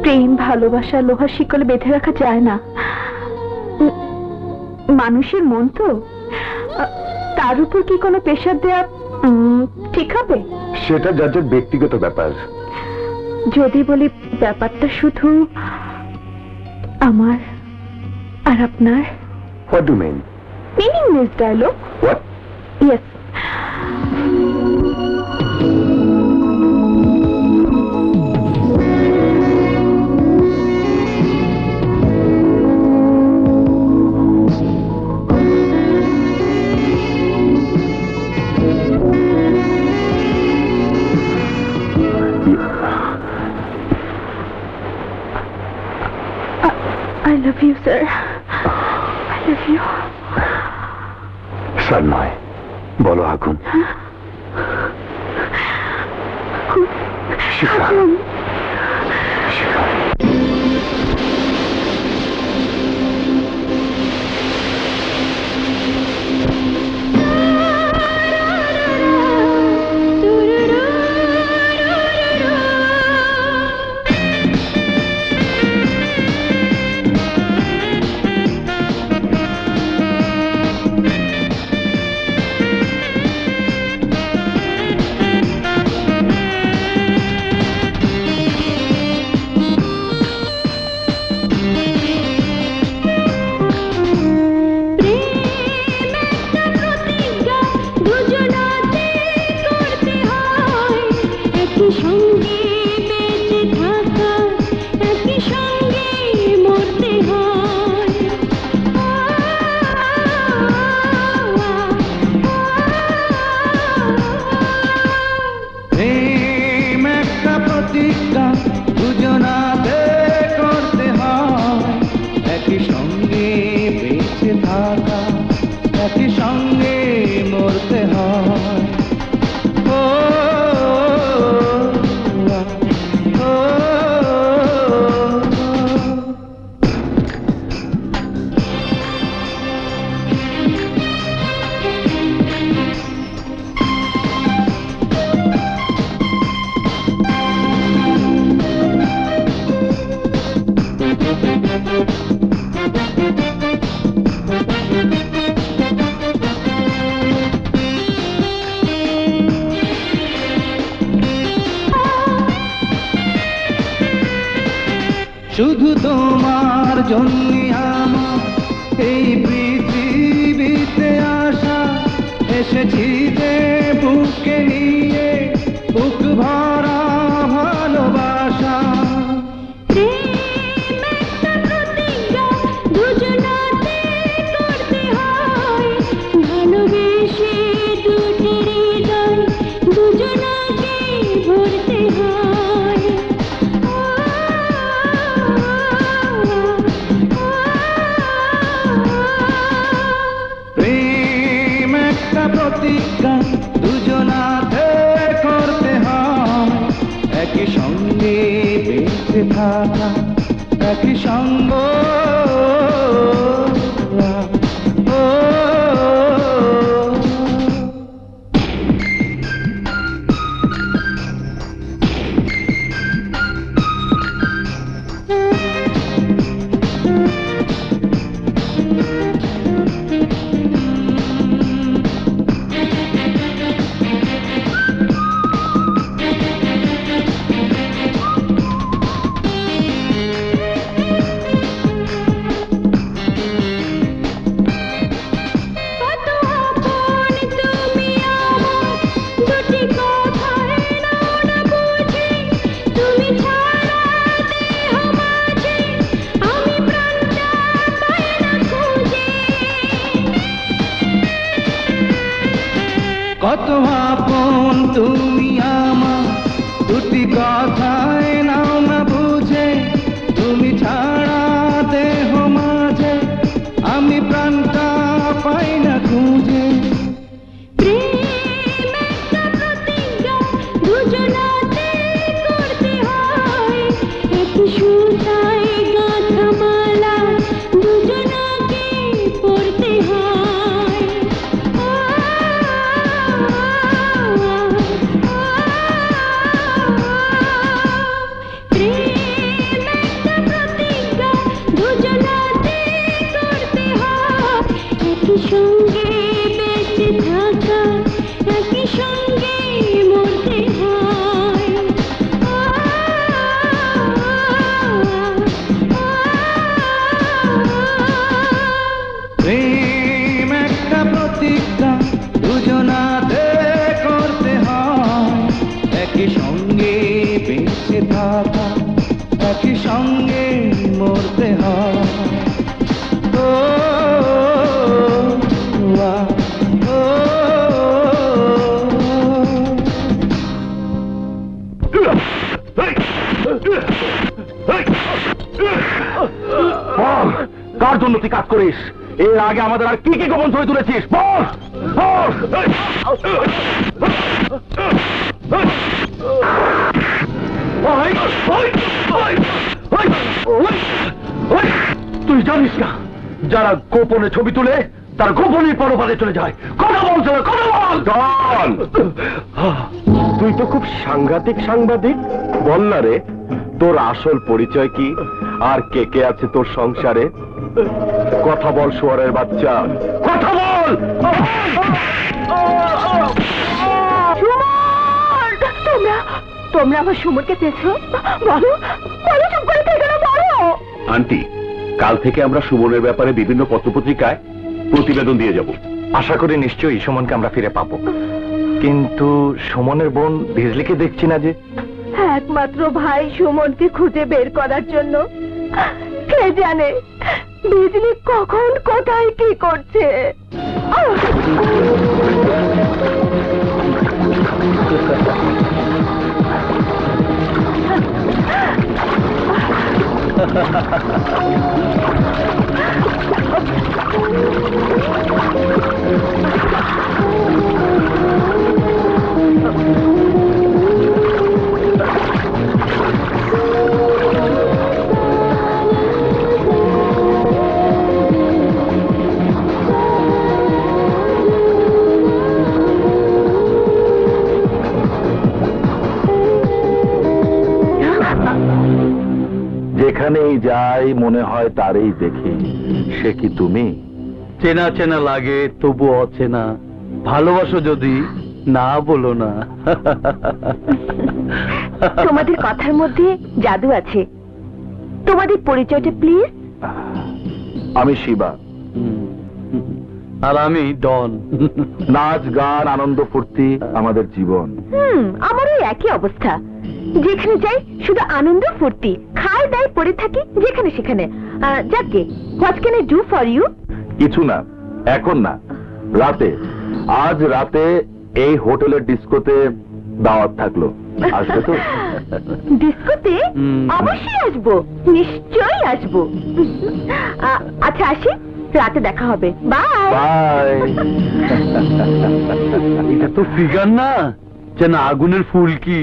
প্রেম ভালোবাসা লোহার শিকলে বেঁধে রাখা যায় না। মানুষের মন তো, তার উপর কি কোনো প্রেশার দেয়া ঠিক হবে? সেটা যার যার ব্যক্তিগত ব্যাপার। যদি বলি ব্যাপারটা শুধু আমার আর আপনার। What do you mean? Meaningless dialogue. What? Yes. I love you, sir. I love you. Sir নয়, বলো আগুন। শিখা, শিখা। প্রতিজ্ঞা দুজনাতে করতে হয়, একই সঙ্গে বেঁচে থাকা, একই সঙ্গে মরতে হয়। ও, ও, ও, শুধু তোমার জন্য আমার এই পৃথিবীতে আসা, এসেছি যে বুকে নিয়ে বুক ভরা ভালোবাসা। প্রেম একটা প্রতিজ্ঞা দুজনাতে করতে হয়, একই সঙ্গে বেঁচে থাকা, একই সঙ্গ। কত আপন তুমি আমার, দুটি কথায় নাও না বুঝে, তুমি ছাড়া দেহ মাঝে আমি প্রাণটা পাই না খুঁজে। প্রেম একটা প্রতিজ্ঞা দুজনাতে করতে হয়, একই সঙ্গে বেঁচে থাকা, একই সঙ্গে মরতে হয়। ও, ও, বল, কার জন্য তুই কাজ করিস? এর আগে আমাদের আর কি কি গোপন ছবি তুলেছিস? বল, বল। তুই জানিস না, যারা গোপনে ছবি তুলে তারা গোপনে পরপারে চলে যায়। কথা বলছে, কথা বল। ডন, তুই তো খুব সাংঘাতিক সাংবাদিক। বল না রে, তোর আসল পরিচয় কি, আর কে কে আছে তোর সংসারে? কথা বল শুয়ারের বাচ্চা, কথা বল। তোমরা আমার সুমনকে পেয়েছো? বলো, বলো, চুপ করে থেকে না, বলো। আন্টি, কাল থেকে আমরা সুমনের ব্যাপারে বিভিন্ন পত্রপত্রিকায় প্রতিবেদন দিয়ে যাব। আশা করি নিশ্চয়ই সুমনকে আমরা ফিরে পাবো। কিন্তু সুমনের বোন বিজলিকে দেখছি না যে। একমাত্র ভাই সুমনকে খুঁজে বের করার জন্য কে জানে বিজলি কখন কোথায় কি করছে। যেখানেই যাই মনে হয় তারই দেখি। সে কি তুমি? চেনা চেনা লাগে তবু অচেনা, ভালোবাসো যদি না বলো না। তোমাদের কথার মধ্যে জাদু আছে। তোমাদের পরিচয়টা প্লিজ। আমি শিবা। আর আমি ডন। নাচ গান আনন্দ ফুর্তি আমাদের জীবন। আমারও একই অবস্থা। যেখানে যাই শুধু আনন্দ ফুর্তি, খাই দাই পড়ে থাকি যেখানে সেখানে। যাকে what can I do for you? কিছু না, এখন না, রাতে। আজ রাতে এই হোটেলের ডিস্কোতে দাওয়াত থাকলো, আসবে তো? ডিস্কোতে? অবশ্যই আসবো, নিশ্চয়ই আসবো। আচ্ছা আসি, রাতে দেখা হবে। Bye bye. এটা তো ফিগার না, যেন আগুনের ফুলকি।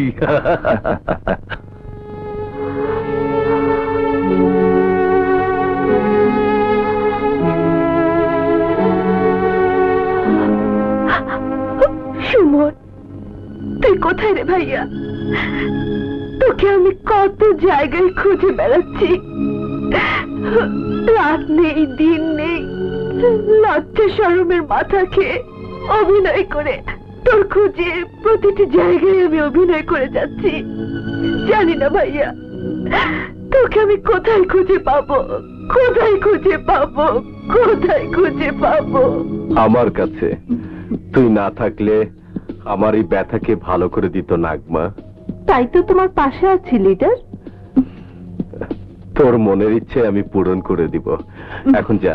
সুমন, তুই কোথায় রে ভাইয়া? তোকে আমি কত জায়গায় খুঁজে বেড়াচ্ছি, রাত নেই দিন নেই, লজ্জা শরমের মাথা খেয়ে অভিনয় করে তোর খুঁজে প্রতিটি জায়গায় আমি অভিনয় করে যাচ্ছি। জানি না ভাইয়া তোকে আমি কোথায় খুঁজে পাবো, কোথায় খুঁজে পাবো, কোথায় খুঁজে পাবো? আমার কাছে তুই না থাকলে আমার এই ব্যথাকে ভালো করে দিত নাগমা। তাই তো তোমার পাশে আছি লিডার। তোর মনের ইচ্ছে আমি পূরণ করে দিব। এখন যা।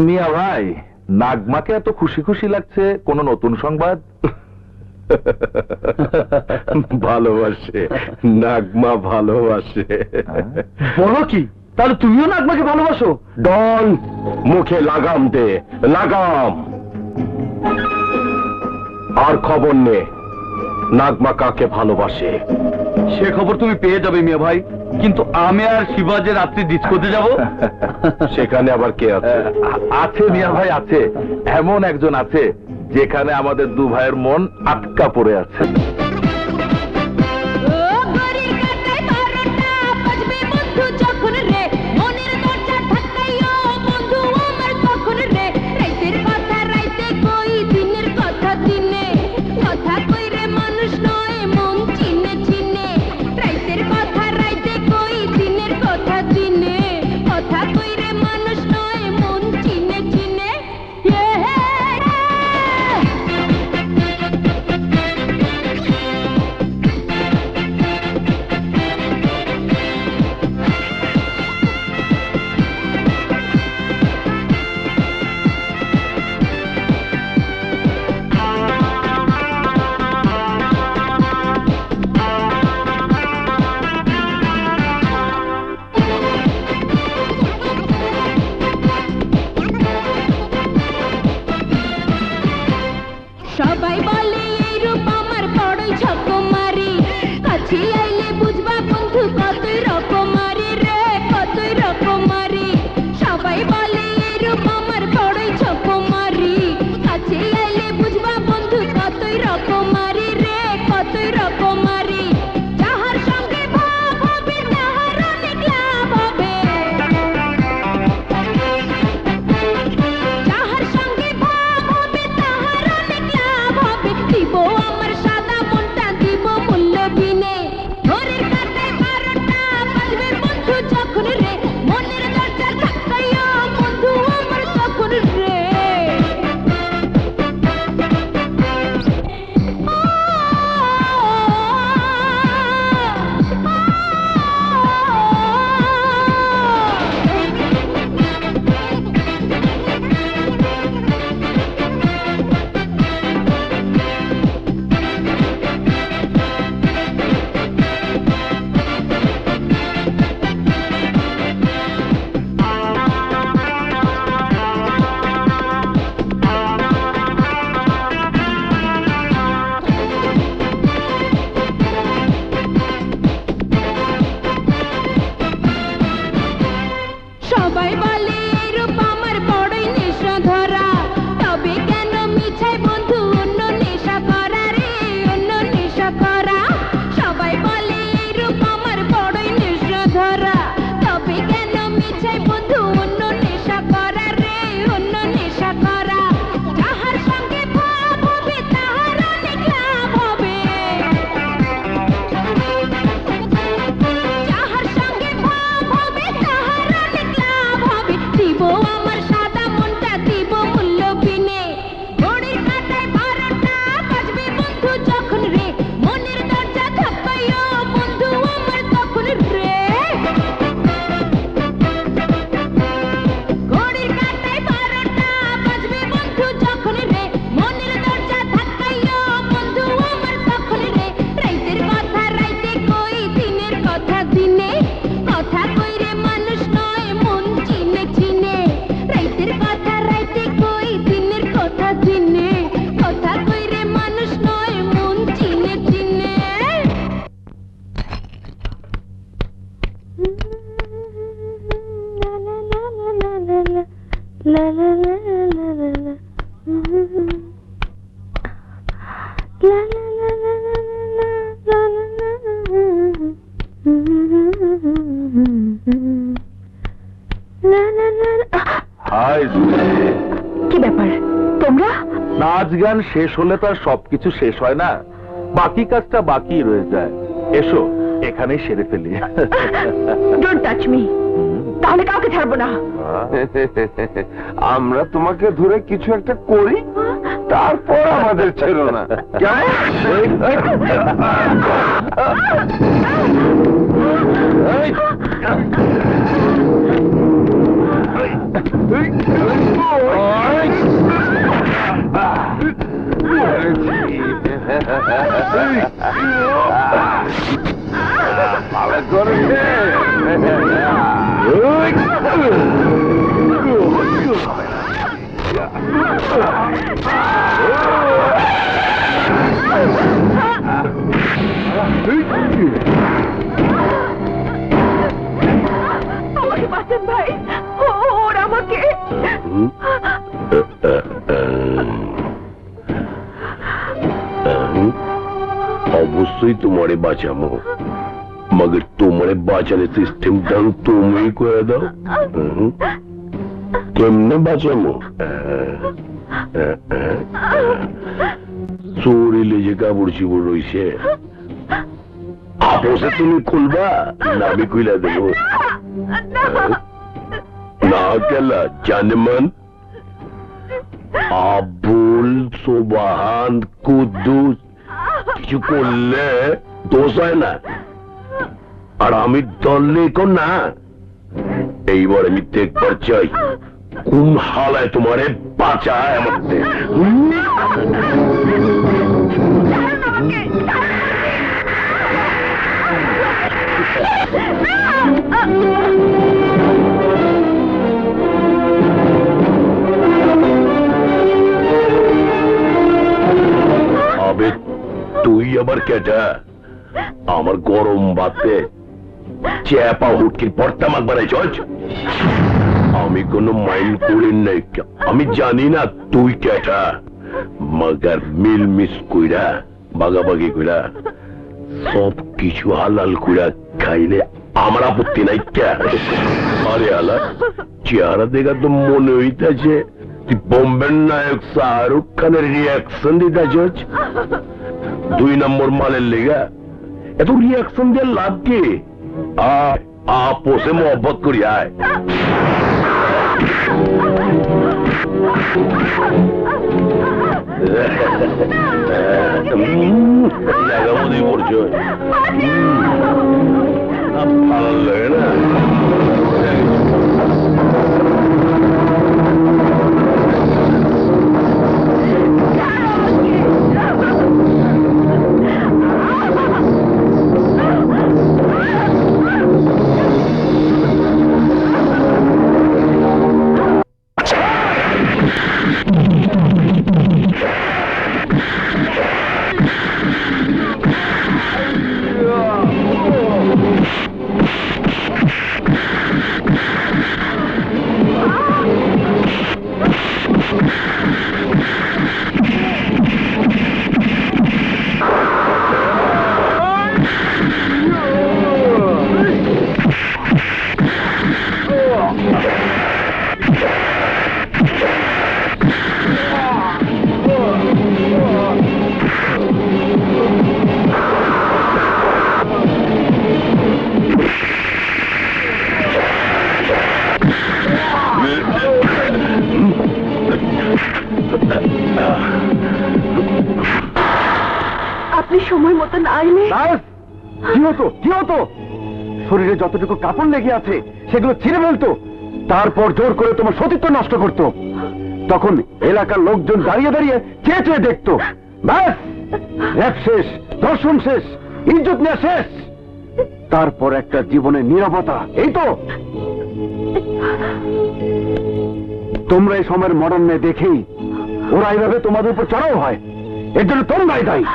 মিয়া ভাই, নাগমাকে এত খুশি খুশি লাগছে, কোন নতুন সংবাদ? ভালোবাসে, নাগমা ভালোবাসে। বলো কি, তাহলে তুমিও নাগমাকে ভালোবাসো? ডন, মুখে লাগাম দে, লাগাম। আর খবর নে নাগমা কাকে ভালোবাসে। সে খবর তুমি পেয়ে যাবে মিয়া ভাই, কিন্তু আমি আর শিবাজে রাত্রি ডিস্কোতে যাব। সেখানে আবার কে আছে? আছে মিয়া ভাই, আছে। এমন একজন আছে যেখানে আমাদের দু ভাইয়ের মন আটকা পড়ে আছে। হাই, কি ব্যাপার তোমরা? নাচ গান শেষ হলে তো আর সবকিছু শেষ হয় না, বাকি কাজটা বাকি রয়ে যায়। এসো এখানেই সেরে ফেলি। ডোন্ট টাচ মি, তাহলে কাউকে ছাড়বো না। আমরা তোমাকে ধরে কিছু একটা করি, তারপর আমাদের ছেড়ো না। ভালো করে আমাকে বাঁচান ভাই, ওর আমাকে। অবশ্যই তোমারে বাঁচাবো, মগর তোমারে বাঁচালে সিস্টেমটা তুমি করে দাও। কেমনে বাঁচাবো? শরীরে যে কাপড় চিপড় রয়েছে, আপোষে তুমি খুলবা না আমি খুলে দেবো? না কেলা জানেমান, আবুল সোবাহান কুদ্দুস কিছু করলে দোষ হয় না, আর আমি ধরলে কোন না। এইবার আমি দেখবার চাই কোন হালায় তোমারে বাঁচায় আমাদের। আবে তুই আবার কেটা আমার গরম ভাতে চেপা হুটকির পর্তা মাক বানাই চল। আমি কোনো মাইন্ড করি নাই, আমি জানি না তুই কেটা, মগার মিল মিস কইরা বাগাবাগি কইরা সব কিছু হালাল কইরা খাইলে আমার আপত্তি নাই। কে আরে আলা চেহারা দেখা তো মনে হইতেছে তুই বোম্বের নায়ক শাহরুখ খানের রিয়াকশন দিতেছ। 2 নম্বর মালের লেগা এত রিয়াকশন দিয়ে লাভ কি? আপোষে মোহব্বত করি আয়। লাগামোদি পড়ছো, ভালো লাগে না? আপনি সময় মতো না এলে কি হতো? কি হতো? শরীরে যতটুকু কাপড় লেগে আছে সেগুলো ছিঁড়ে ফেলতো, তারপর জোর করে তোমার সতীত্ব নষ্ট করত। তখন এলাকার লোকজন দাঁড়িয়ে দাঁড়িয়ে চেয়ে চেয়ে দেখতো। ব্যাস, র‍্যাপ শেষ, দর্শন শেষ, ইজ্জত নেওয়া শেষ, তারপর একটা জীবনের নীরবতা। এই তো তোমরা এই সময়ের মডার্ন মেয়ে দেখেই ওরা এইভাবে তোমাদের উপর চড়াও হয়, এর জন্য তোমরাই দায়ী।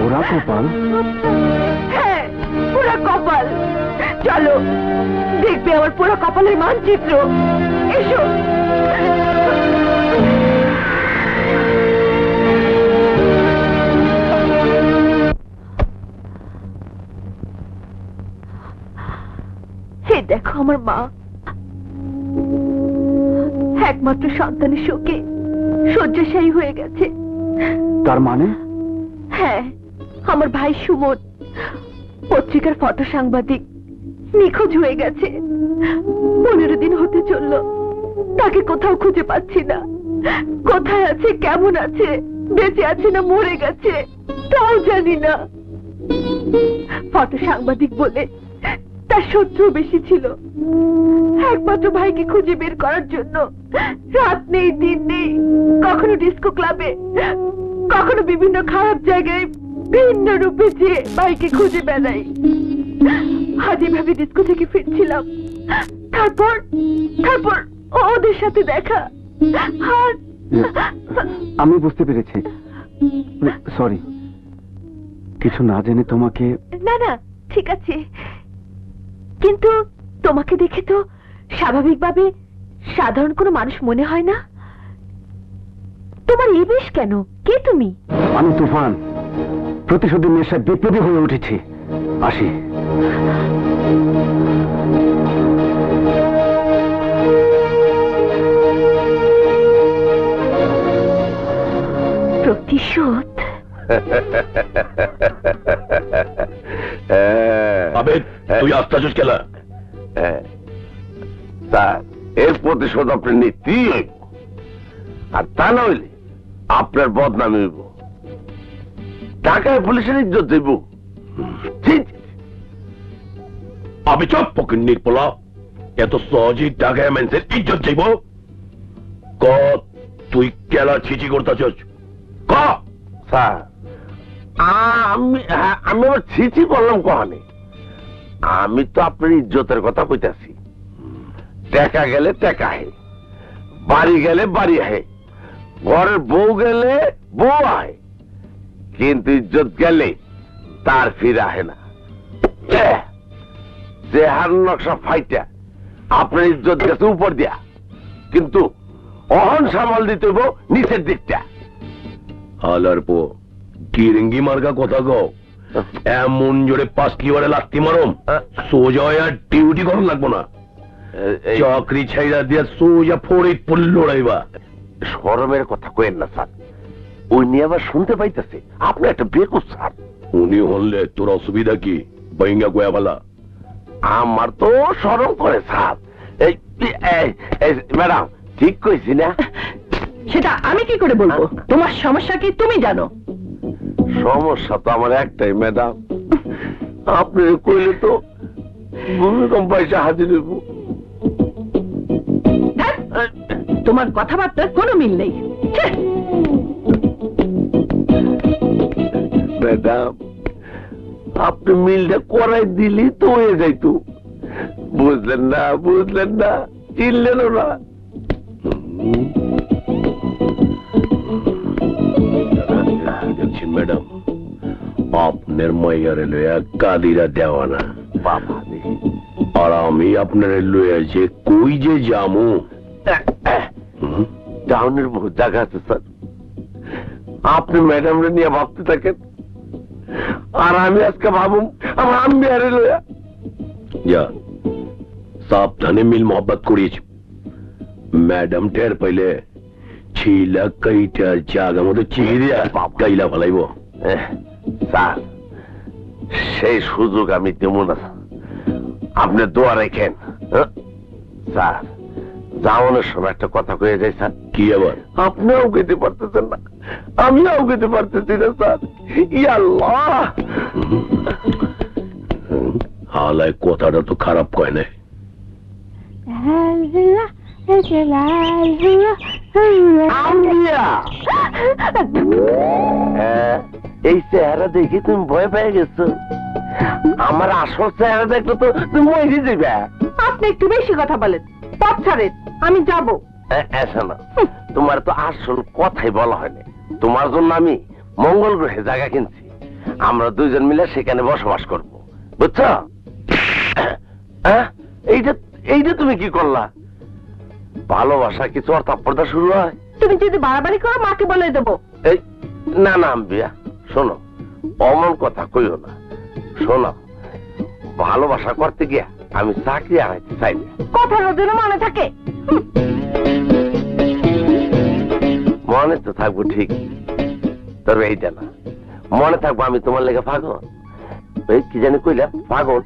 ওরা কপাল, হ্যাঁ পুরা কপাল। চলো দেখবে আমার পুরো কপালের মানচিত্র। এসো। দেখো আমার মা একমাত্র সন্তানের শোকে শয্যাশায়ী হয়ে গেছে। তার মানে? হ্যাঁ, আমার ভাই সুমন পত্রিকার ফটো সাংবাদিক নিখোঁজ হয়ে গেছে। 15 দিন হতে চললো, তাকে কোথাও খুঁজে পাচ্ছি না। কোথায় আছে, কেমন আছে, বেঁচে আছে না মরে গেছে তাও জানি না। ফটো সাংবাদিক বলে তার শত্রু বেশি ছিল। একমাত্র ভাইকে খুঁজে বের করার জন্য রাত নেই দিন নেই, কখনো ডিস্কো ক্লাবে, কখনো বিভিন্ন খারাপ জায়গায় ভিন্ন রূপে যেয়ে ভাইকে খুঁজে বেড়াই। আজ এভাবে ডিস্কো থেকে ফিরছিলাম, তারপর তারপর ওদের সাথে দেখা। আর আমি বুঝতে পেরেছি, সরি, কিছু না জেনে তোমাকে। না না, ঠিক আছে, কিন্তু তোমাকে দেখে তো স্বাভাবিকভাবে সাধারণ কোনো মানুষ মনে হয় না। তোমার এই বেশ কেন? কে তুমি? আমি তুফান, প্রতিশোধের নেশায় বিপ্লবী হয়ে উঠেছি। আসি। প্রতিশোধ? আবেদ, তুই আসতেছিস কেলা? স্যার, এর প্রতিশোধ আপনি নিতেই হইব, আর তা না হইলে আপনার বদনামি হইব, টাকায় পুলিশের ইজ্জত দেব। আমি চপ পকেট নির্পলা, এত সহজেই টাকায় মানুষের ইজ্জত যাইব? ক তুই কেলা ছিচি করতেছস? ক স্যার, আমি আবার ছিচি করলাম কহানে? আমি তো আপনার ইজ্জতের কথা কইতাছি। টাকা গেলে টাকা হে, বাড়ি গেলে বাড়ি হে, ঘরের বউ গেলে বউ আহে, কিন্তু ইজ্জত গেলে তার ফিরে আহে না। যে হার নকশা ফাইটা আপনার ইজ্জত গেছে উপর দিয়া, কিন্তু অহন সামাল দিতে হইব নিচের দিকটা। হালার পো কিরিঙ্গি মার্কা কথা কও, এমন জোরে 5 কিবারে লাত্তি মারম, সোজা আর ডিউটি করন লাগবো না। চাকরি ছাইরা দিয়া সোজা ফরিদপুর লড়াইবা। শরমের কথা কইেন না স্যার, ওই নিয়ে আবার শুনতে পাইতেছে আপনি একটা বেকুব স্যার। উনি হলে তোর অসুবিধা কি? বাইঙ্গা কয়া বলা। আমার তো শরম করে স্যার। ম্যাডাম ঠিক কইছি না? সেটা আমি কি করে বলবো? তোমার সমস্যা কি তুমি জানো? সমস্যা তো আমার একটাই ম্যাডাম, আপনি কইলে তো ভূমিকম্প পয়সা হাজির হইব। তোমার কথাবার্তার কোনো মিল নেই। ম্যাডাম, আপনি মিলটা করাই দিলি তো হয়ে যাইতো। বুঝলেন না, বুঝলেন না, চিনলেন না। দেখছেন ম্যাডাম, আপনার মাইয়ারে লইয়া কাদিরা দেওয়া না বাবা, আর আমি আপনার লইয়া যে কই যে যামু, টাউনের বহু জায়গা আছে স্যার। আপনি ম্যাডামরে নিয়ে ভাবতে থাকেন, আর আমি আজকে ভাবুম আমার আমি আরে লইয়া। যা সাবধানে মিল মোহব্বত করিয়েছি। ম্যাডাম টের পাইলে ছিলা কইটার জায়গা মতো চিহি দিয়া গাইলা ফেলাইব। স্যার, সেই সুযোগ আমি দেব না। আপনি দোয়া রেখেন। স্যার, যাওয়ানোর সময় একটা কথা কয়ে যাই স্যার। কি আবার? আপনিও গেতে পারতেছেন না, আমিও গেতে পারতেছি না স্যার। ইয়াল্লাহ, হালায় কথাটা তো খারাপ কয় না। এই চেহারা দেখি তুমি ভয় পেয়ে গেছো। আমার আসল চেহারা দেখলে তো তুমি মরে যাবে। আপনি একটু বেশি কথা বলেন, পথ ছাড়েন, আমি যাব। না, তোমার তো আসল কথাই বলা হয়নি। তোমার জন্য আমি মঙ্গল গ্রহে জায়গা কিনছি, আমরা দুইজন মিলে সেখানে বসবাস করব, বুঝছো? এইটা তুমি কি করলা? ভালোবাসা কিছু অর্থাৎ শুরু হয়। তুমি যদি বাড়াবাড়ি করো মাকে বলে দেবো। এই না না আম্বিয়া, শোনো, অমন কথা কইও না। শোনো, ভালোবাসা করতে গিয়া আমি চাকরি হারাইতে চাই না। কথা যেন মনে থাকে। মনে তো থাকবো ঠিক, তবে এইটা না, মনে থাকবো আমি তোমার লেগে পাগল। এই কি জানি কইলাম, পাগল?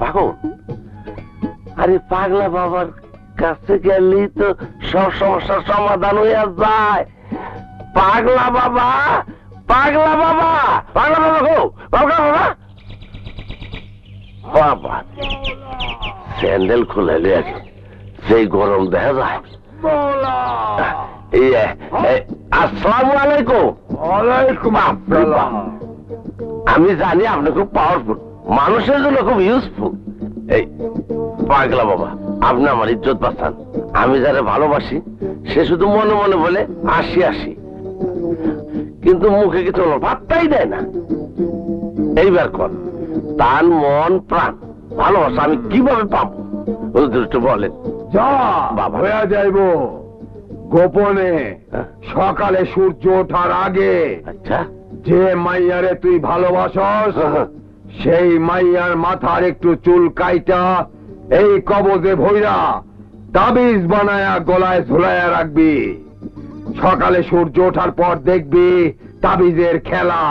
পাগল? আরে পাগলা বাবার কাছে গেলেই তো সব সমস্যার সমাধান হয়ে যায়। পাগলা বাবা, পাগলা বাবা, পাগলা বাবা গো, পাগলা বাবা। বাবা স্যান্ডেল খুলে সেই গরম দেখা যায়। আসসালামু আলাইকুম। ওয়ালাইকুম আসসালাম। আমি জানি আপনি খুব পাওয়ারফুল, মানুষের জন্য খুব ইউজফুল। এই পাগলা বাবা, আপনি আমার ইজ্জত বাঁচান। আমি যারা ভালোবাসি সে শুধু মনে মনে বলে আসি আসি, কিন্তু মুখে কিছু ভাবতেই দেয় না। এইবার কর, তার মন প্রাণ ভালোবাসা আমি কিভাবে পাবো একটু বলেন। যা বাবা হয়ে যাইব গোপনে, সকালে সূর্য ওঠার আগে। আচ্ছা, যে মাইয়ারে তুই ভালোবাসস সেই মাইয়ার মাথার একটু চুল কাইটা এই কবজে ভইরা তাবিজ বানায়া গলায় ঝুলাইয়া রাখবি। সকালে সূর্য ওঠার পর দেখবি তাবিজের খেলা।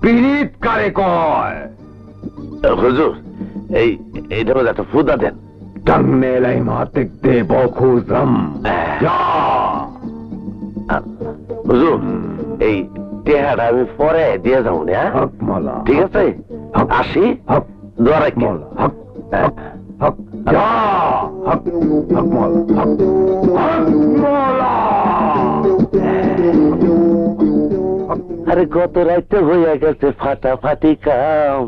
পীড়িত কারে কয়? হুজুর এইটা একটা ফুদা দেন। টাঙ্গনে লাইমা দেখতে বখুজম। যা হুজুর, এই টেহাটা আমি পরে দিয়ে যাবো না। হক মালা। ঠিক আছে, আসি। হক দোয়া রাখি। মালা। হক হক হক। যা হক হক মালা। হক হক মালা। আরে গত রাইতে হইয়া গেছে ফাটাফাটি কাম,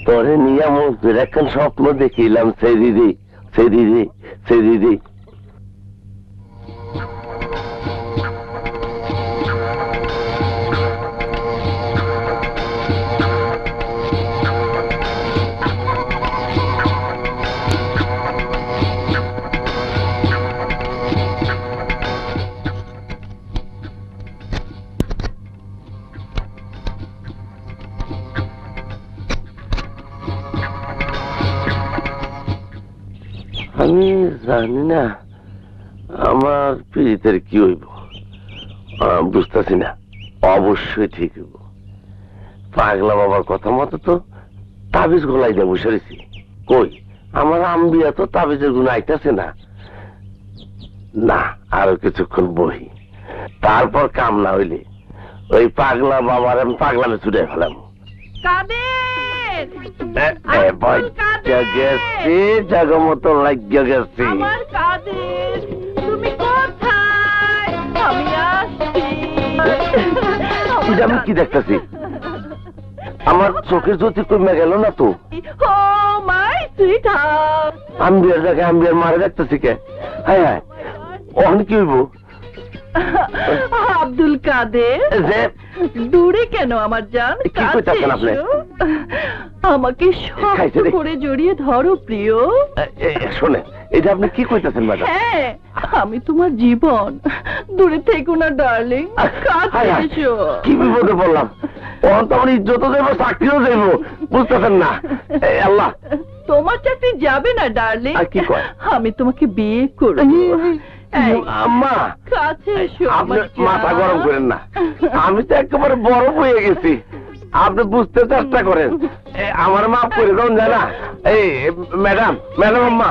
তোরে নিয়ে মজদুর এখন স্বপ্ন দেখিলাম। সেই দিদি, সেই দিদি, সেই দিদি। আমি জানি না আমার পীড়িতের কি হইব, বুঝতেছি না। অবশ্যই ঠিক হইব। পাগলা বাবার কথা মতো তো তাবিজ গলাই দিয়ে বসে রয়েছি। কই আমার আম্বিয়া তো তাবিজের গুণ আইতাছে না। না, আরো কিছুক্ষণ বহি, তারপর কাম না হইলে ওই পাগলা বাবার আমি পাগলামে ছুটে ফেলাম। জাগমতো লাগিয়ে গেছি। আমার কাদের, তুমি কোথায়? আমি আসছি। আমি কি দেখতেছি? আমার চোখের জ্যোতি কমে গেল না তো? ও মাই সুইটহার্ট, আম্বিয়ার জায়গায় আম্বিয়ার মারে দেখতেছি কে? হ্যাঁ হ্যাঁ, ওখানে কি হইব? আব্দুল কাদের, যে দূরে কেন আমার জান? কি কইতাছেন আপনি? আমাকে শক্ত করে জড়িয়ে ধরো প্রিয়। শোনে, এটা আপনি কি কইতাছেন ম্যাডাম? হ্যাঁ, আমি তোমার জীবন। দূরে থেকো না ডার্লিং, কাছে এসো। কি বিপদে পড়লাম! ওখান তো আমার ইজ্জত দেবো, চাকরিও দেবো, বুঝতেছেন না? আল্লাহ, তোমার চাকরি যাবে না ডার্লিং। কি কয়? আমি তোমাকে বিয়ে করবো। আম্মা, কাছে এসো। আপনি মাথা গরম করেন না, আমি তো একেবারে বরফ হয়ে গেছি। আপনি বুঝতে চেষ্টা করেন, আমার মাফ করে দেন জানা। এই ম্যাডাম, ম্যাডাম আম্মা,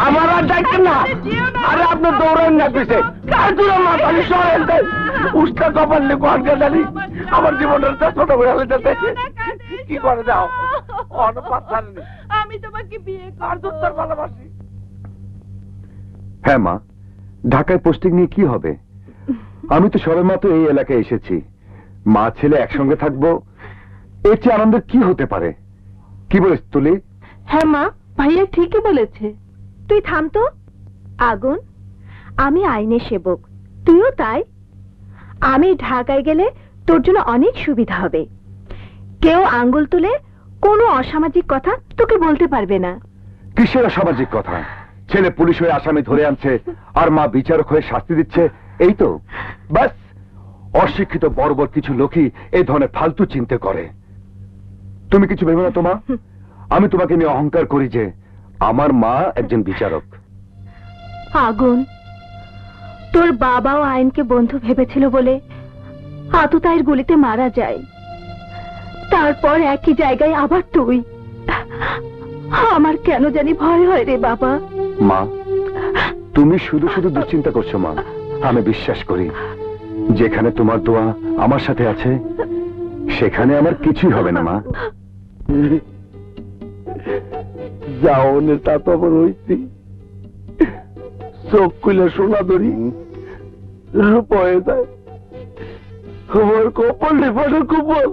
আমার আর ডাকেন না। আরে আপনি দৌড়ান না পিছে, উষ্টা কপাল নিয়ে কোয়ানকে জানি আমার জীবনটা ছোট করে যেতে কি করে দাও। আমি তোমাকে বিয়ে করবো। ভালোবাসি। হ্যাঁ মা, ঢাকায় পোস্টিং নিয়ে কি হবে? আমি তো সবেমাত্র এই এলাকায় এসেছি। মা ছেলে একসঙ্গে থাকবো, এর চেয়ে আনন্দের কি হতে পারে? কি বলিস তুলি? হ্যাঁ মা, ভাইয়া ঠিকই বলেছে। তুই থাম তো। আগুন, আমি আইনের সেবক, তুইও তাই। আমি ঢাকায় গেলে তোর জন্য অনেক সুবিধা হবে। কেউ আঙ্গুল তুলে কোনো অসামাজিক কথা তোকে বলতে পারবে না। কিসের সামাজিক কথা? ছেলে পুলিশ হয়ে আসামি ধরে আনছে আর মা বিচারক হয়ে শাস্তি দিচ্ছে, এই তো বাস। অশিক্ষিত বর্বর কিছু লোকই এই ধরনের ফালতু চিন্তা করে। তুমি কিছু ভেবে না তোমা? আমি তোমাকে নিয়ে অহংকার করি যে আমার মা একজন বিচারক। আগুন, তোর বাবাও আইনকে বন্ধু ভেবেছিল বলে আততায়ীর গুলিতে মারা যায়। তারপর একই জায়গায় আবার তুই। আমার কেন জানি ভয় হয় রে বাবা। মা, তুমি শুধু শুধু দুশ্চিন্তা করছো মা। আমি বিশ্বাস করি যেখানে তোমার দোয়া আমার সাথে আছে সেখানে আমার কিছুই হবে না মা। যাও তা তো আবার হইছি, চোখ খুলে সোনা ধরি রূপ হয়ে যায়। আমার কপাল নেপানো কপাল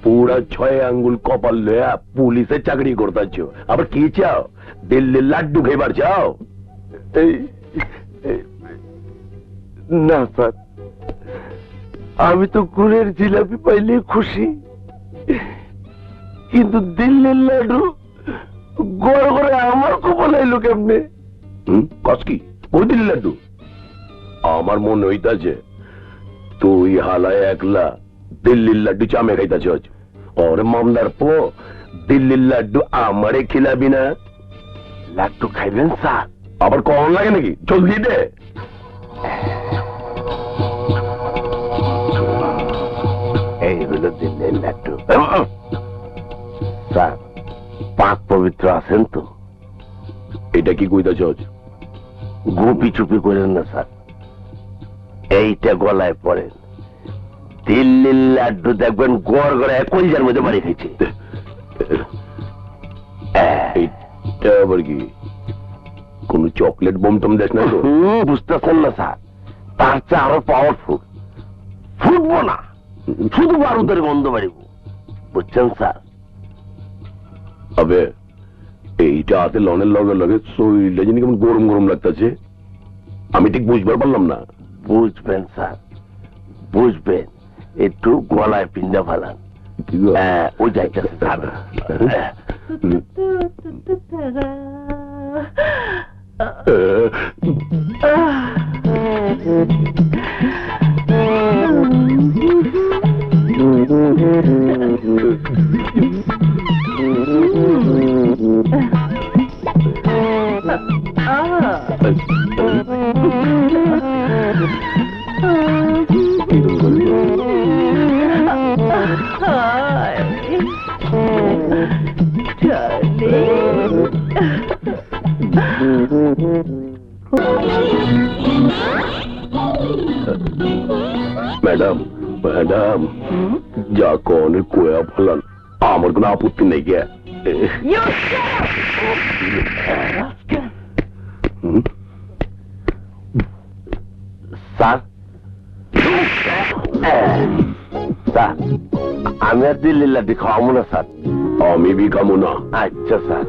পুরা 6 আঙ্গুল কপাল লয়া পুলিশে চাকরি করতেছ। আবার কি চাও? দিল্লির লাড্ডু খাইবার চাও? না স্যার, আমি তো গুড়ের জিলাপি পাইলে খুশি, কিন্তু দিল্লির লাড্ডু গড় করে আমার কপাল আইলো কেমনে? কস কি ওই দিল্লির লাড্ডু? আমার মনে হইতাছে তুই হালায় একলা দিল্লির লাড্ডু চামে খাইতাছ। ওরে মামলার পো, দিল্লির লাড্ডু আমারে খিলাবি না? লাড্ডু খাইবেন স্যার? আবার কম লাগে নাকি? জলদি দে। এই হলো দিল্লির লাড্ডু। স্যার, পাক পবিত্র আছেন তো? এটা কি কইতাছ? গুপি চুপি করেন না স্যার, এইটা গলায় পড়েন। দিল্লির লাড্ডু দেখবেন গড় গড়ে কলিজার মধ্যে বাড়ি খাইছে। এইটা আবার কি কোন চকলেট বোম টম দেশ না তো? বুঝতেছেন না স্যার, তার চেয়ে আরো পাওয়ারফুল। ফুটবো না, শুধু বারুদের গন্ধ বাড়িব, বুঝছেন স্যার? তবে এইটা হাতে লনের লগে লগে শরীরটা জানি কেমন গরম গরম লাগতেছে। আমি ঠিক বুঝবার পারলাম না। বুঝবেন স্যার, বুঝবেন। একটু গলায় পিন্ডা ফালান, ওই যাইতেছে স্যার। ম্যাডাম, ম্যাডাম, যা কনের কোয়া ফেলান, আমার কোনো আপত্তি নেই। গিয়া স্যার, স্যার, আমি আর দিল্লির লাড্ডু খাওয়াবো না স্যার। আমি বি খাবো না। আচ্ছা স্যার।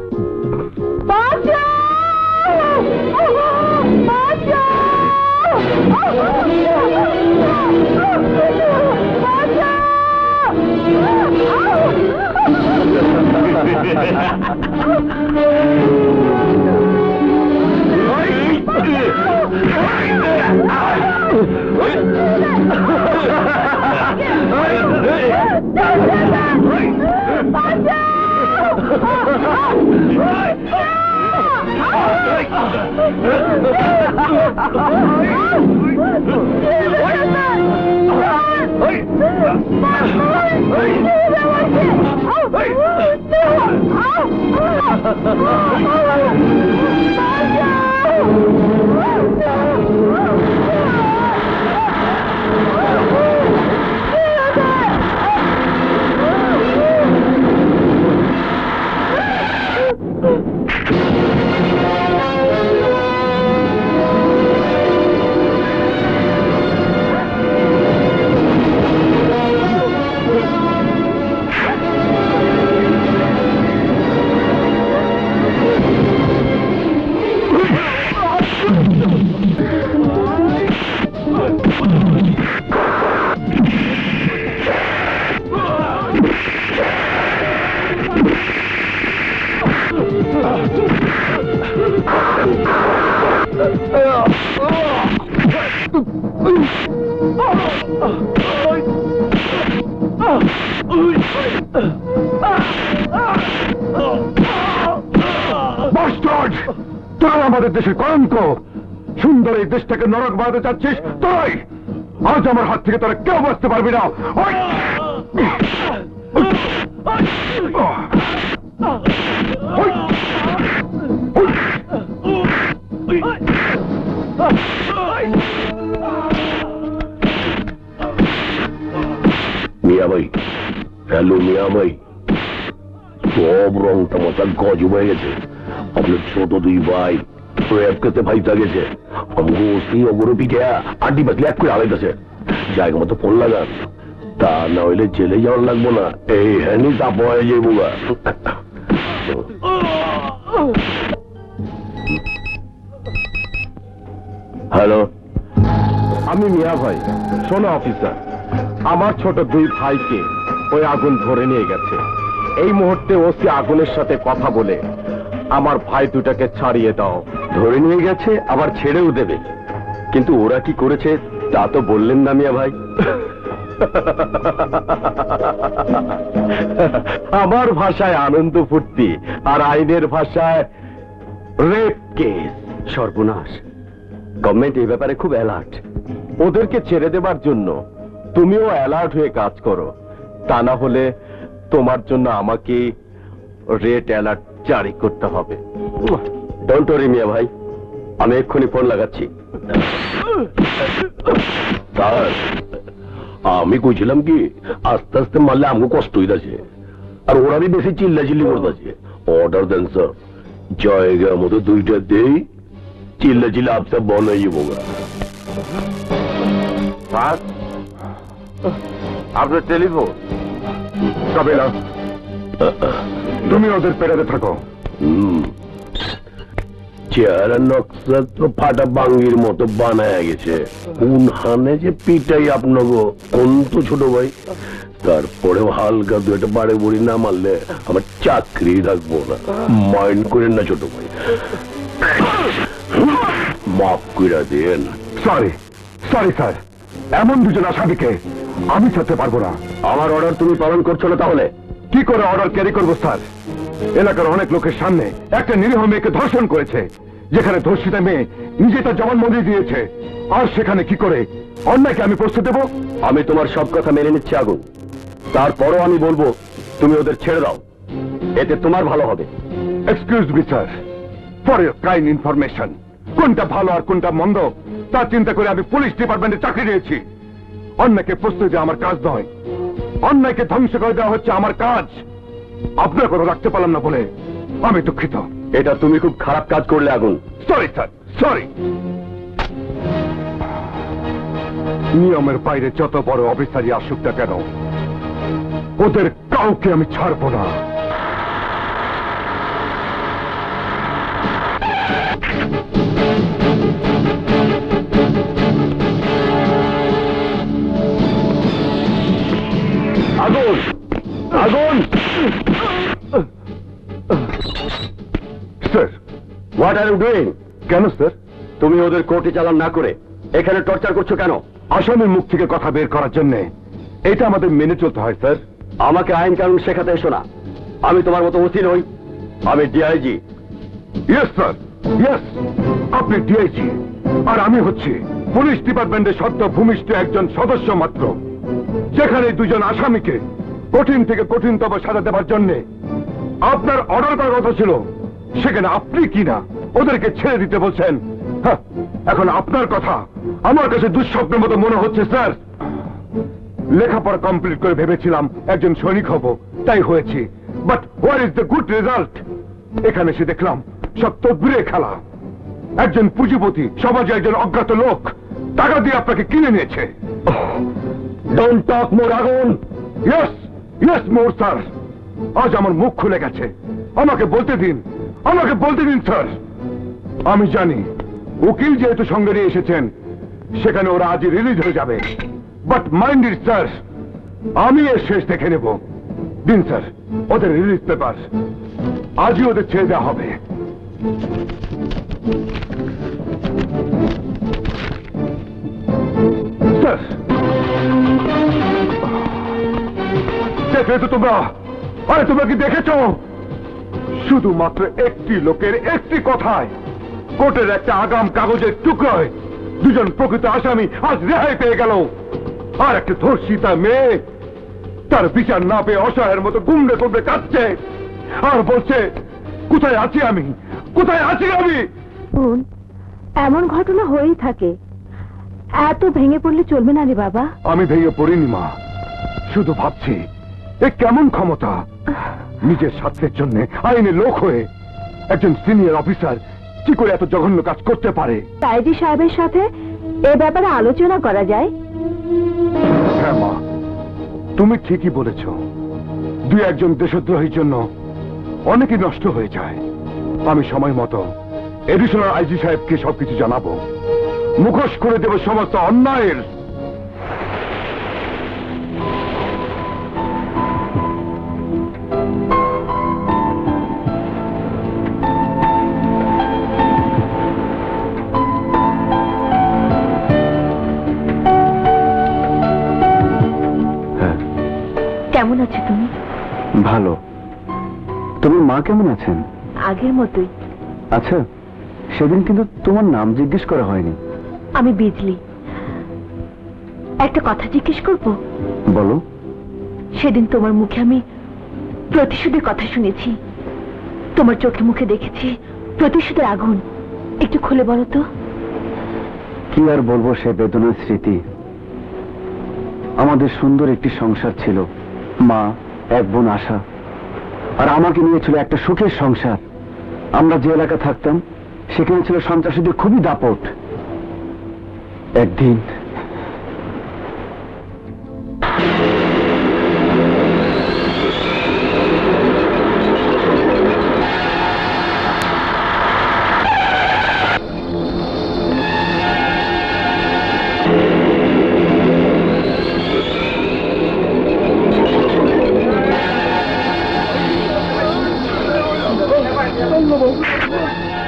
বাস্টার্ড! তোরা আমাদের দেশের কলঙ্ক, সুন্দর এই দেশটাকে নরক বানাতে চাচ্ছিস তোরাই। আজ আমার হাত থেকে তোরা কেউ বাঁচতে পারবি না। ওই! ওই! মিয়া ভাই, হ্যালো মিয়া ভাই, সব রং তামাশা গজ হয়ে গেছে। আপনার ছোট দুই ভাই র্যাপ করতে ভাইতা গেছে, আমগো ওসি অগরো পিঠে আড্ডি বাতলি এক করে আলাইতেছে। জায়গা মতো ফোন লাগান, তা না হইলে জেলে যাওয়ার লাগবো না। এই হ্যানি চাপ হয়ে যাইবো গা। হ্যালো, আমি মিয়া ভাই। শোনো অফিসার, আমার ছোট দুই ভাইকে ওই আগুন ধরে নিয়ে গেছে। এই মুহূর্তে ওসি আগুনের সাথে কথা বলে আমার ভাই দুটাকে ছাড়িয়ে দাও। ধরে নিয়ে গেছে, আবার ছেড়েও দেবে, কিন্তু ওরা কি করেছে তা তো বললেন না মিয়া ভাই। আমার ভাষায় আনন্দ ফুর্তি, আর আইনের ভাষায় রেপ কেস। সর্বনাশ, গভর্নমেন্ট এই ব্যাপারে খুব অ্যালার্ট। ওদেরকে ছেড়ে দেবার জন্য তুমিও অ্যালার্ট হয়ে কাজ করো, তা না হলে তোমার জন্য আমাকে রেড অ্যালার্ট জারি করতে হবে। ডোন্ট ওয়ারি মিয়া ভাই, আমি এক্ষুনি ফোন লাগাচ্ছি। স্যার, আমি কইছিলাম কি আস্তে আস্তে মারলে আমাকে কষ্ট হইতাছে, আর ওরা বেশি চিল্লা চিল্লি করতেছে। অর্ডার দেন স্যার, জায়গা মতো দুইটা দেই, চিল্লা চিল্লা আপসা বন্ধ হয়ে যাবো। স্যার, আপনার টেলিফোন। কবে না, তুমি ওদের পেরাতে থাকো। চেহারা নকশা তো ফাটা বাঙ্গির মতো বানায় গেছে। কোন হানে যে পিটাই আপনাকে কোন তো ছোট ভাই। তারপরেও হালকা দু একটা বাড়ে বুড়ি না মারলে আমার চাকরি থাকবো না। মাইন্ড করেন না ছোট ভাই, মাফ করে দেন। সরি সরি স্যার, এমন দুজন আসামিকে আমি ছাড়তে পারবো না। আমার অর্ডার তুমি পালন করছো না, তাহলে কি করে অর্ডার ক্যারি করবো স্যার? এলাকার অনেক লোকের সামনে একটা নিরীহ মেয়েকে ধর্ষণ করেছে, যেখানে ধর্ষিতা মেয়ে নিজে তার জবানবন্দি দিয়েছে। আর সেখানে কি করে অন্যায়কে আমি প্রশ্রয় দেবো? আমি তোমার সব কথা মেনে নিচ্ছি আগুন, তারপরও আমি বলবো তুমি ওদের ছেড়ে দাও, এতে তোমার ভালো হবে। Excuse me sir, for your kind information, কোনটা ভালো আর কোনটা মন্দ তা চিন্তা করে আমি পুলিশ ডিপার্টমেন্টে চাকরি নিয়েছি। অন্যায়কে প্রশ্রয় দেওয়া আমার কাজ নয়, অন্যায়কে ধ্বংস করে দেওয়া হচ্ছে আমার কাজ। আপনার কথা রাখতে পারলাম না বলে আমি দুঃখিত। এটা তুমি খুব খারাপ কাজ করলে আগুন। Sorry sir, sorry. নিয়মের বাইরে যত বড় অফিসারই আসুক না কেন, ওদের কাউকে আমি ছাড়বো না। আগুন, আগুন! Sir, what are you doing? কেন স্যার? তুমি ওদের কোর্টে চালান না করে এখানে টর্চার করছো কেন? আসামির মুখ থেকে কথা বের করার জন্য এটা আমাদের মেনে চলতে হয় স্যার। আমাকে আইন কানুন শেখাতে এসো না, আমি তোমার মতো ওসি নই, আমি ডিআইজি। ইয়েস স্যার, ইয়েস, আপনি ডিআইজি, আর আমি হচ্ছি পুলিশ ডিপার্টমেন্টের সদ্য ভূমিষ্ঠ একজন সদস্য মাত্র। যেখানে দুজন আসামিকে কঠিন থেকে কঠিনতম সাজা দেওয়ার জন্য আপনার অর্ডার করার কথা ছিল, সেখানে আপনি কি না ওদেরকে ছেড়ে দিতে বলছেন। হ্যাঁ, এখন আপনার কথা আমার কাছে দুঃস্বপ্নের মতো মনে হচ্ছে স্যার। লেখাপড়া কমপ্লিট করে ভেবেছিলাম একজন সৈনিক হব, তাই হয়েছি, but where is the good result? এখানে এসে দেখলাম সব তদবিরে খেলা। একজন পুঁজিপতি সমাজে একজন অজ্ঞাত লোক টাকা দিয়ে আপনাকে কিনে নিয়েছে। ডোন্ট টক মোর আগুন। ইয়েস, ইয়েস মোর স্যার, আজ আমার মুখ খুলে গেছে। আমাকে বলতে দিন, আমাকে বলতে দিন স্যার। আমি জানি উকিল যেহেতু সঙ্গে নিয়ে এসেছেন, সেখানে ওরা আজ রিলিজ হয়ে যাবে, বাট মাইন্ড ইট স্যার, আমি এর শেষ দেখে নেব। দিন স্যার ওদের রিলিজ পেপার, আজই ওদের ছেড়ে দেওয়া হবে। স্যার, দেখলে তো তোমরা, আরে তোমরা কি দেখেছো শুধুমাত্র একটি লোকের একটি কথায় কোর্টের একটা আগাম কাগজের টুকরোয় দুজন প্রকৃত আসামি আজ রেহাই পেয়ে গেল। আর একটা ধর্ষিতা মেয়ে তার বিচার না পেয়ে অসহায়ের মতো গুমড়ে গুমড়ে কাঁদছে আর বলছে, কোথায় আছি আমি, কোথায় আছি আমি? বোন, এমন ঘটনা হয়েই থাকে, এত ভেঙে পড়লে চলবে না রে বাবা। আমি ভেঙে পড়িনি মা, শুধু ভাবছি এ কেমন ক্ষমতা নিজের স্বার্থের জন্য আইনের লোক হয়ে একজন সিনিয়র অফিসার কি করে এত জঘন্য কাজ করতে পারে। সাইদি সাহেবের সাথে এ ব্যাপারে আলোচনা করা যায়। হ্যাঁ মা, তুমি ঠিকই বলেছ, দুই একজন দেশদ্রোহীর জন্য অনেকে নষ্ট হয়ে যায়। আমি সময় মতো এডিশনাল আইজি সাহেবকে সবকিছু জানাবো, মুখোশ করে দেব সমস্ত অন্যায়ের। কেমন আছো তুমি? ভালো। তোমার মা কেমন আছেন? আগের মতোই। আচ্ছা, সেদিন কিন্তু তোমার নাম জিজ্ঞেস করা হয়নি। আমি বিজলি। একটা কথা জিজ্ঞেস করব? বলো। সেদিন তোমার মুখে আমি প্রতিশোধের কথা শুনেছি, তোমার চোখে মুখে দেখেছি প্রতিশোধের আগুন। একটু খুলে বলো তো। কি আর বলবো সে বেদনার স্মৃতি। আমাদের সুন্দর একটি সংসার ছিল, মা, এক বোন আশা, আর আমাকে নিয়ে ছিল একটা সুখের সংসার। আমরা যে এলাকা থাকতাম সেখানে ছিল সন্ত্রাসীদের খুবই দাপট। একদিন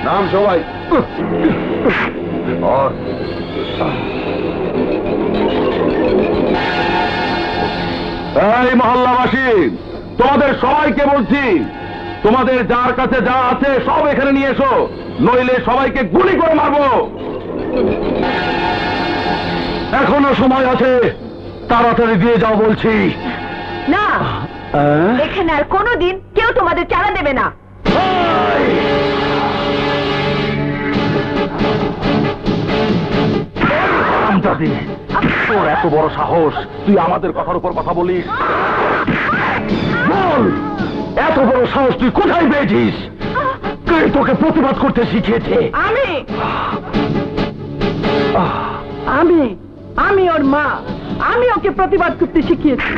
নাম সবাই। এই মহল্লাবাসী, তোমাদের সবাইকে বলছি, তোমাদের যার কাছে যা আছে সব এখানে নিয়ে এসো, নইলে সবাইকে গুলি করে মারবো। এখনো সময় আছে, তাড়াতাড়ি দিয়ে যাও বলছি। না, এখানে আর কোনোদিন কেউ তোমাদের চারা দেবে না। তোর এত বড় সাহস, তুই আমাদের কথার উপর কথা বলিস? বল, এত বড় সাহস তুই কোথায় পেয়েছিস? কে তোকে প্রতিবাদ করতে শিখিয়েছে? আমি ওর মা, আমি ওকে প্রতিবাদ করতে শিখিয়েছি।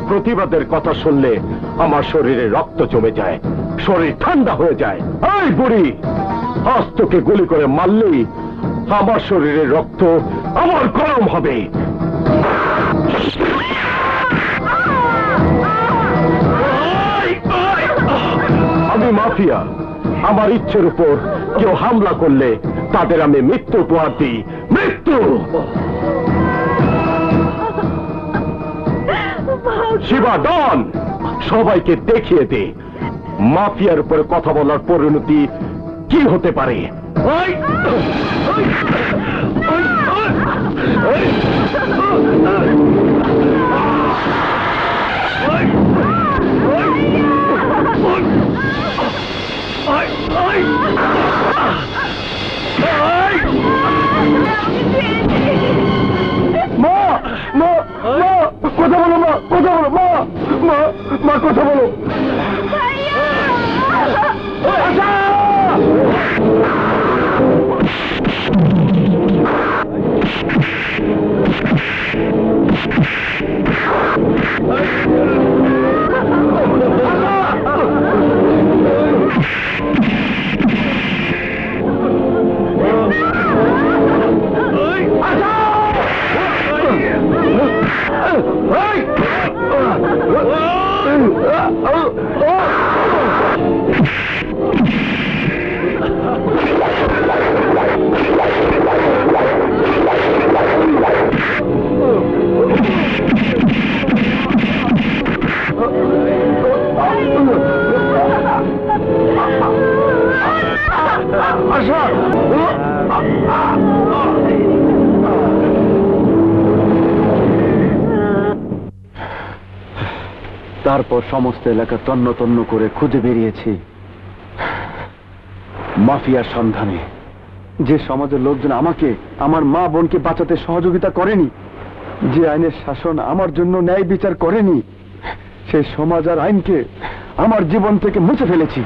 প্রতিবাদের কথা শুনলে আমার শরীরে রক্ত জমে যায়, শরীর ঠান্ডা হয়ে যায়। এই বুড়ি, আজ তোকে গুলি করে মারলেই আমার শরীরের রক্ত আমার গরম হবে। আমি মাফিয়া, আমার ইচ্ছের উপর কেউ হামলা করলে তাদের আমি মৃত্যু উপহার দিই। মৃত্যু। শিবা, ডন, সবাইকে দেখিয়ে দে মাফিয়ার উপরে কথা বলার পরিণতি কি হতে পারে। মা, মা, মা, কথা বলো মা, কথা বলো মা, মা, মা, কথা বলো। তারপর সমস্ত এলাকা তন্ন তন্ন করে খুঁজে বেরিয়েছি মাফিয়ার সন্ধানে, যে সমাজের লোকজন আমাকে, আমার মা বোনকে বাঁচাতে সহযোগিতা করেনি, যে আইনের শাসন আমার জন্য ন্যায় বিচার করেনি, সেই সমাজ আর আইনকে আমার জীবন থেকে মুছে ফেলেছি।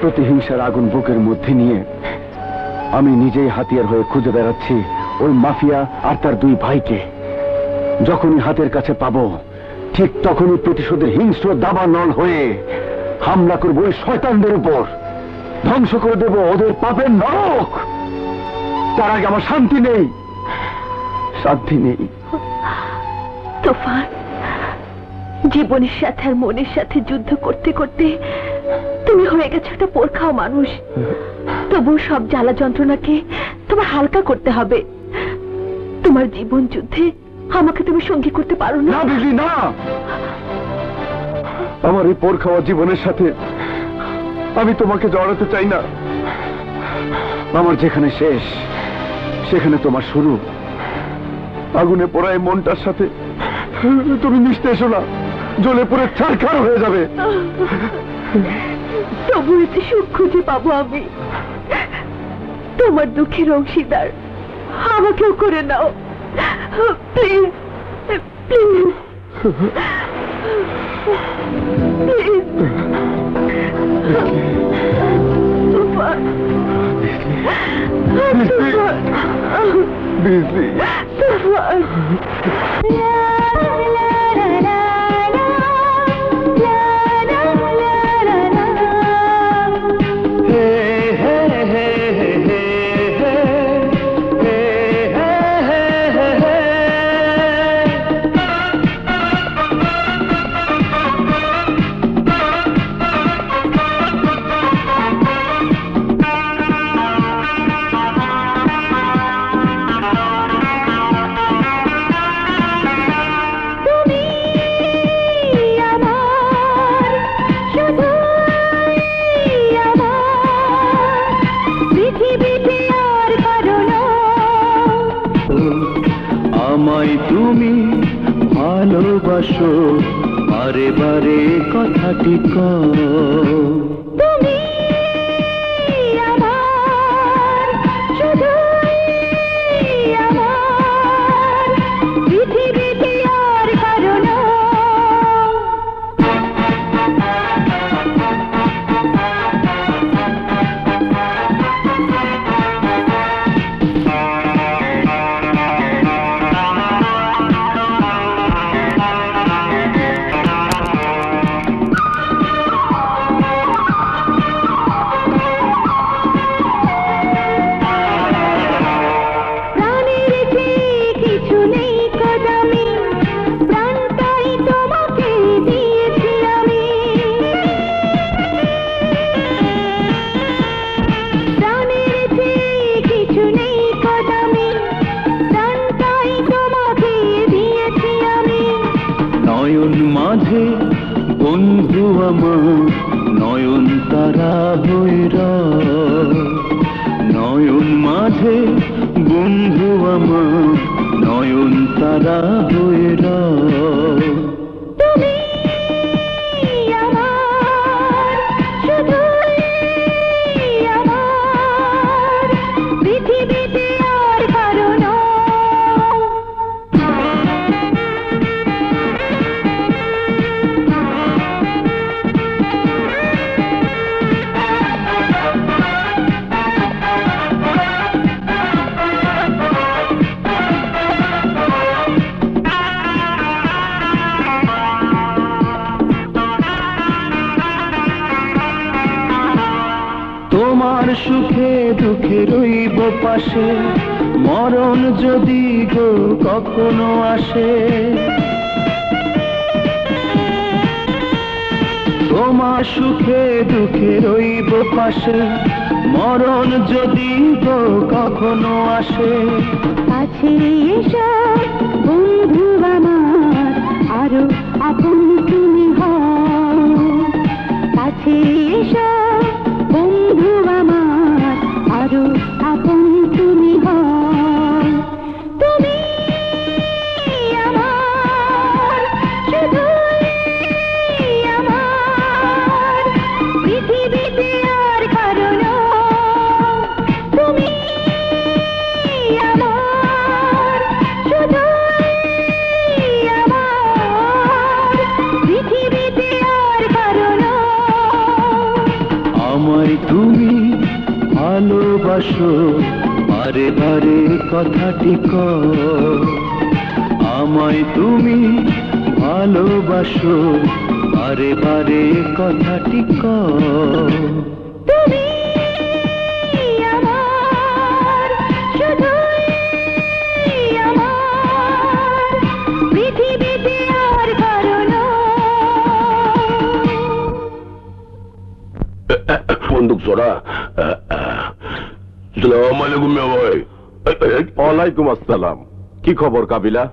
প্রতিহিংসার আগুন বুকের মধ্যে নিয়ে আমি নিজেই হাতিয়ার হয়ে খুঁজে বেড়াচ্ছি ওই মাফিয়া আর তার দুই ভাইকে। যখনই হাতের কাছে পাবো, ঠিক তখনই প্রতিশোধের হিংস্র দাবানল হয়ে হামলা করবো ওই শয়তানদের উপর, ধ্বংস করে দেব ওদের পাপের নরক। তার আগে আমার শান্তি নেই, শান্তি নেই। তুফান, জীবনের সাথে আর মনের সাথে যুদ্ধ করতে করতে তুমি হয়ে গেছো একটা পোরখাও মানুষ। তবু সব জ্বালা যন্ত্রণাকে তোমার হালকা করতে হবে। তোমার জীবন যুদ্ধে আমাকে তুমি সঙ্গী করতে পারো না। না বিজলি, না। আমার এই পোর খাওয়া জীবনের সাথে আমি তোমাকে জড়াতে চাই না। আমার যেখানে শেষ সেখানে তোমার শুরু। আগুনে পোড়া এই মনটার সাথে তুমি মিশতে এসো না, জ্বলে পুড়ে ছারখার হয়ে যাবে। তবু এতে সুখ খুঁজে পাবো আমি। তোমার দুঃখের অংশীদার আমাকেও করে নাও প্লিজ, প্লিজ, প্লিজ। তুফান, তুফান, বিজলি, তুফান। আমায় তুমি ভালোবাসো, বারে বারে কথাটি কও। তুমি আমার, শুধুই আমার, পৃথিবীতে আর কারো না। নয়ন মাঝে বন্ধু আমার, নয়ন তারা হয়ে রয়। নয়ন মাঝে বন্ধু আমার, নয়ন তারা হয়ে রয়। তুমি আমার, শুধুই আমার, পৃথিবীতে আর কারো না। তোমার সুখে দুঃখে রইব পাশে, মরণ যদি গো কখনো আসে। তোমার সুখে দুঃখে রইব পাশে, মরণ যদি গো কখনো আসে। কাছে এসো বন্ধু আমার, আরো আপন তুমি হও। কাছে এসো বন্ধু আমার, আরো আপন তুমি হও। তুমি আমার, শুধুই ভালোবাসো বারে বারে কথাটি কও আমায় তুমি ভালোবাসো বারে বারে কথাটি কও তুমি আমার শুধুই আমার পৃথিবীতে আর কারো বন্দুক জোড়া। সালাম আলাইকুম মিয়া ভাই। ওয়ালাইকুম আসসালাম। কি খবর কাবিলা?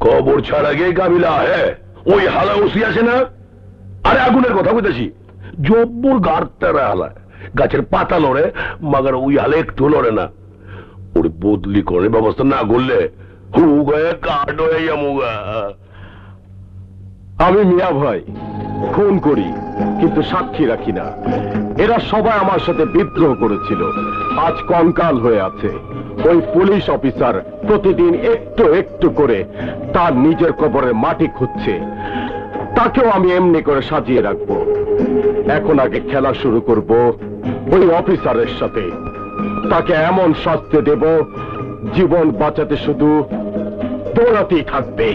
খবর ছাড়া গে কাবিলা হে ওই হালা ওসি আছে না, আরে আগুনের কথা বলতেছি, জব্বর গাড়তারা হালা, গাছের পাতা লড়ে মাগার ওই হালে একটু লড়ে না। ওর বদলি করে ব্যবস্থা না করলে হু গয়ে কাট হয়ে যামুগা। আমি মিয়া ভাই খুন করি কিন্তু সাক্ষী রাখি না। এরা সবাই আমার সাথে বিদ্রোহ করেছিল, আজ কঙ্কাল হয়ে আছে। ওই পুলিশ অফিসার প্রতিদিন একটু একটু করে তার নিজের কবরের মাটি খুঁজছে, তাকেও আমি এমনি করে সাজিয়ে রাখবো। এখন আগে খেলা শুরু করব ওই অফিসারের সাথে, তাকে এমন শাস্তি দেব জীবন বাঁচাতে শুধু দৌড়াতেই থাকবে।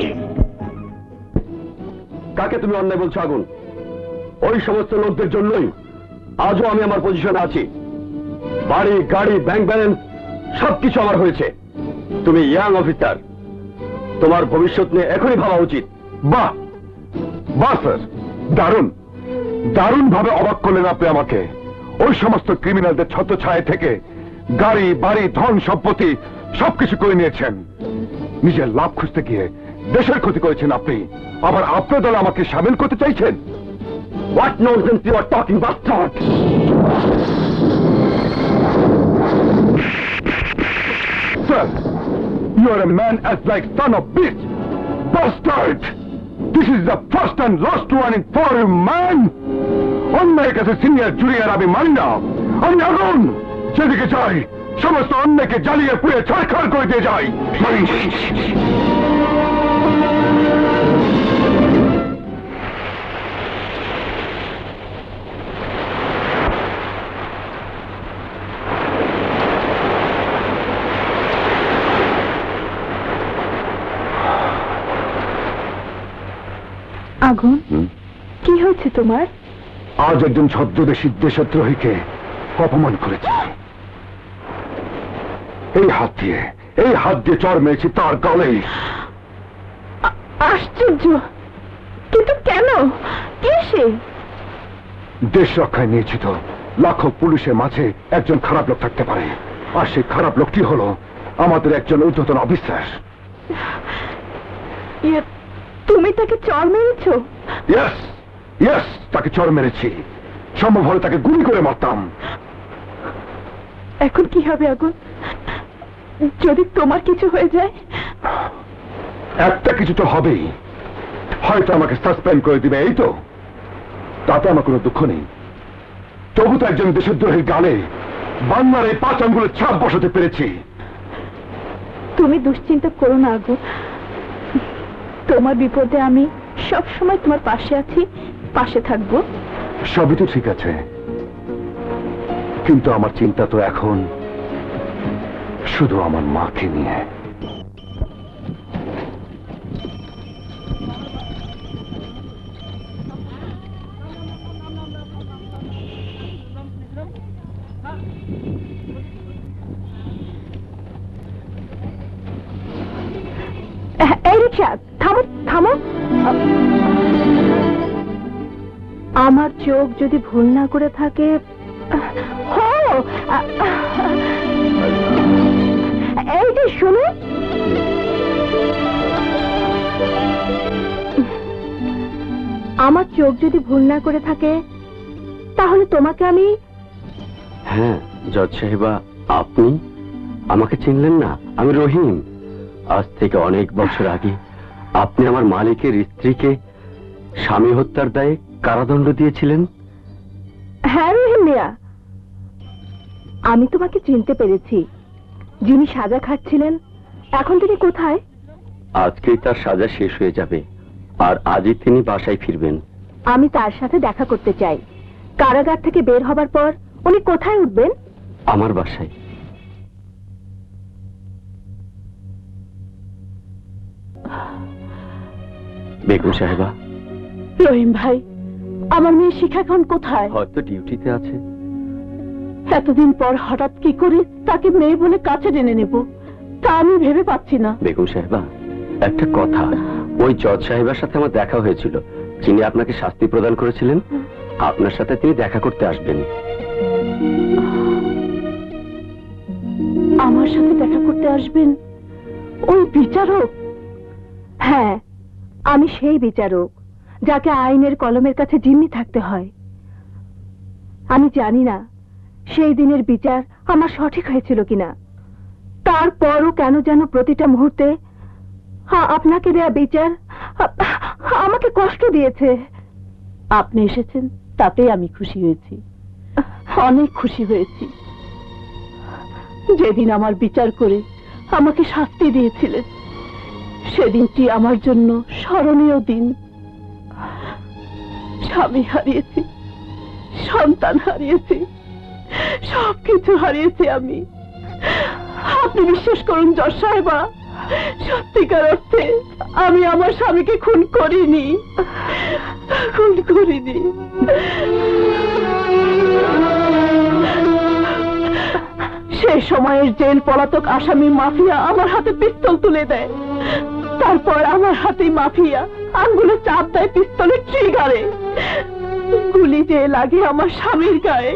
কাকে তুমি অন্যায় বলছো আগুন? ওই সমস্ত লোকদের জন্যই আজও আমি আমার পজিশনে আছি। বাড়ি গাড়ি ব্যাংক ব্যালেন্স সবকিছু আমার হয়েছে। তুমি ইয়াং অফিসার, তোমার ভবিষ্যৎ নিয়ে এখনই ভাবা উচিত। বাহ বাহ স্যার, দারুণ দারুণ ভাবে অবাক করলেন আপনি আমাকে। ওই সমস্ত ক্রিমিনালদের ছত্রছায়া থেকে গাড়ি বাড়ি ধন সম্পত্তি সবকিছু করে নিয়েছেন। নিজের লাভ খুঁজতে গিয়ে দেশের ক্ষতি করেছেন আপনি, আবার আপনার দলে আমাকে সামিল করতে চাইছেন। What nonsense you are talking bastard! Sir, you are a man as like son of bitch, bastard! This is the first and last warning for you, man! অন্যায় কাছে সিনিয়র জুনিয়র আমি মানি না। আমি আগুন যেদিকে যাই সমস্ত অন্যায়কে জ্বালিয়ে পুড়ে ছারখার করে দিয়ে যাই। আগুন, কি হয়েছে তোমার? আজ একজন ছদ্মবেশী দেশদ্রোহীকে অপমান করেছে। এই হাত দিয়ে চড় মেরেছি তার গলে। আশ্চর্য, কিন্তু কেন? কে সে? দেশ রক্ষায় নিয়োজিত লাখো পুলিশের মাঝে একজন খারাপ লোক থাকতে পারে, আর সেই খারাপ লোকটি হলো আমাদের একজন ঊর্ধ্বতন অফিসার। তুমি তাকে চড় মেরেছো? ইয়েস ইয়েস, তাকে চড় মেরেছি। সম্ভব হলে তাকে গুলি করে মারতাম। এখন কি হবে আগুন? যদি তোমার কিছু হয়ে যায়? একটা কিছু তো হবেই, হয়তো আমাকে সাসপেন্ড করে দিবে, এই তো। তাতে আমার কোনো দুঃখ নেই। তবু তো একজন দেশদ্রোহীর গালে বাংলার এই 5 আঙ্গুলের ছাপ বসাতে পেরেছি। তুমি দুশ্চিন্তা করো না আগুন, তোমার বিপদে আমি সব সময় তোমার পাশে আছি, পাশে থাকবো। সবই তো ঠিক আছে, কিন্তু আমার চিন্তা তো এখন শুধু আমার মাকে নিয়ে। এই রিকশা থামো থামো। আমার চোখ যদি ভুল না করে থাকে, এই যে শুনুন, আমার চোখ যদি ভুল না করে থাকে তাহলে তোমাকে আমি... হ্যাঁ জজ সাহেবা, আপনি আমাকে চিনলেন না? আমি রহিম। আজ থেকে অনেক বছর আগে আপনি আমার মালিকের স্ত্রীকে স্বামী হত্যার দায়ে কারাদণ্ড দিয়েছিলেন। হ্যাঁ রহিম মিয়া, আমি তোমাকে চিনতে পেরেছি। যিনি সাজা খাচ্ছিলেন, এখন তিনি কোথায়? আজকেই তার সাজা শেষ হয়ে যাবে, আর আজই তিনি বাসায় ফিরবেন। আমি তার সাথে দেখা করতে চাই। কারাগার থেকে বের হবার পর উনি কোথায় উঠবেন? আমার বাসায়। বেগম সাহেবা, রহিম ভাই, আমার মেয়ে শিখা এখন কোথায়? হয়তো ডিউটিতে আছে। এতদিন পর হঠাৎ কি করে তাকে মেয়ে বলে কাছে টেনে নেব তা আমি ভেবে পাচ্ছি না। বেগম সাহেবা, একটা কথা, ওই জজ সাহেবের সাথে আমার দেখা হয়েছিল, যিনি আপনাকে শাস্তি প্রদান করেছিলেন। আপনার সাথে তিনি দেখা করতে আসবেন। আমার সাথে দেখা করতে আসবেন ওই বিচারক? হ্যাঁ, আমি সেই বিচারক যাকে আইনের কলমের কাছে জিম্মি থাকতে হয়। আমি জানি না সেই দিনের বিচার আমার সঠিক হয়েছিল কিনা, তারপরও কেন যেন প্রতিটা মুহূর্তে আপনাকে দেয়া বিচার আমাকে কষ্ট দিয়েছে। আপনি এসেছেন তাতেই আমি খুশি হয়েছি, অনেক খুশি হয়েছি। যেদিন আমার বিচার করে আমাকে শাস্তি দিয়েছিলেন সেদিনটি আমার জন্য স্মরণীয় দিন। স্বামী হারিয়েছি, সন্তান হারিয়েছি, সবকিছু হারিয়েছি আমি। আপনি বিশ্বাস করুন জজ সাহেবা, সত্যিকার অর্থে আমি আমার স্বামীকে খুন করিনি। সেই সময়ের জেল পলাতক আসামি মাফিয়া আমার হাতে পিস্তল তুলে দেয়, তারপর আমার হাতে মাফিয়া আঙ্গুলে চাপ দেয় পিস্তলের ট্রিগারে। গুলি যে লাগে আমার স্বামীর গায়ে।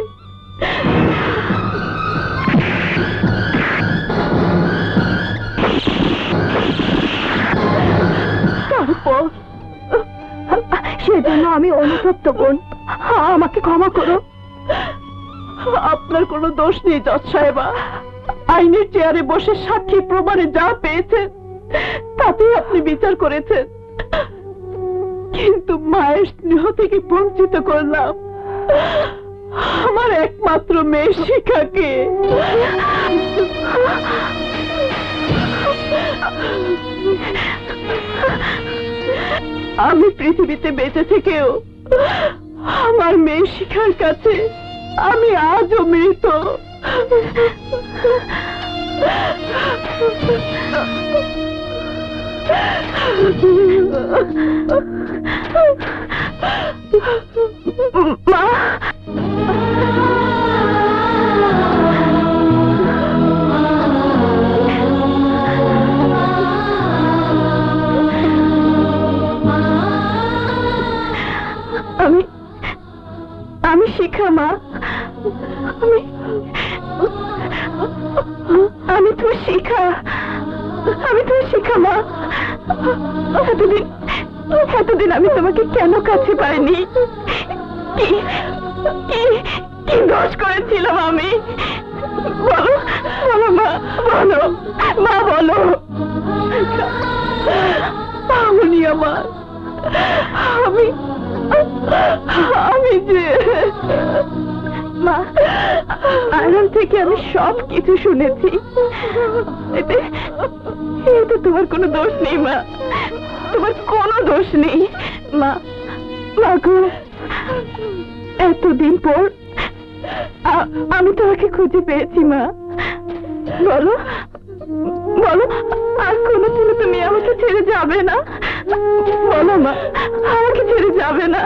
তারপর সেজন্য আমি অনুতপ্ত বোন, আমাকে ক্ষমা করো। আপনার কোনো দোষ নেই জজ সাহেবা, আইনের চেয়ারে বসে সাক্ষী প্রমাণে যা পেয়েছেন তাতেই আপনি বিচার করেছেন, কিন্তু মায়ের স্নেহ থেকে বঞ্চিত করলাম আমার একমাত্র মেয়ে শিখাকে। আমি পৃথিবীতে বেঁচে থেকেও আমার মেয়ে শিখার কাছে আমি আজও মৃত। মা, আমি শিখা মা, আমি তো শিখা, মা। এতদিন আমি তোমাকে কেন কাছে পাইনি? কি দোষ করেছিলাম আমি? বলো বলো মা, বলো মা, বলো। পাওনি আমার, আমি যে মা, আড়াল থেকে আমি সব কিছু শুনেছি। এতে তোমার কোনো দোষ নেই মা, তোমার কোনো দোষ নেই মা। গো, এতদিন পর আমি তোমাকে খুঁজে পেয়েছি মা। বলো বলো, আর কোনোদিন তুমি আমাকে ছেড়ে যাবে না? বলো মা, আমাকে ছেড়ে যাবে না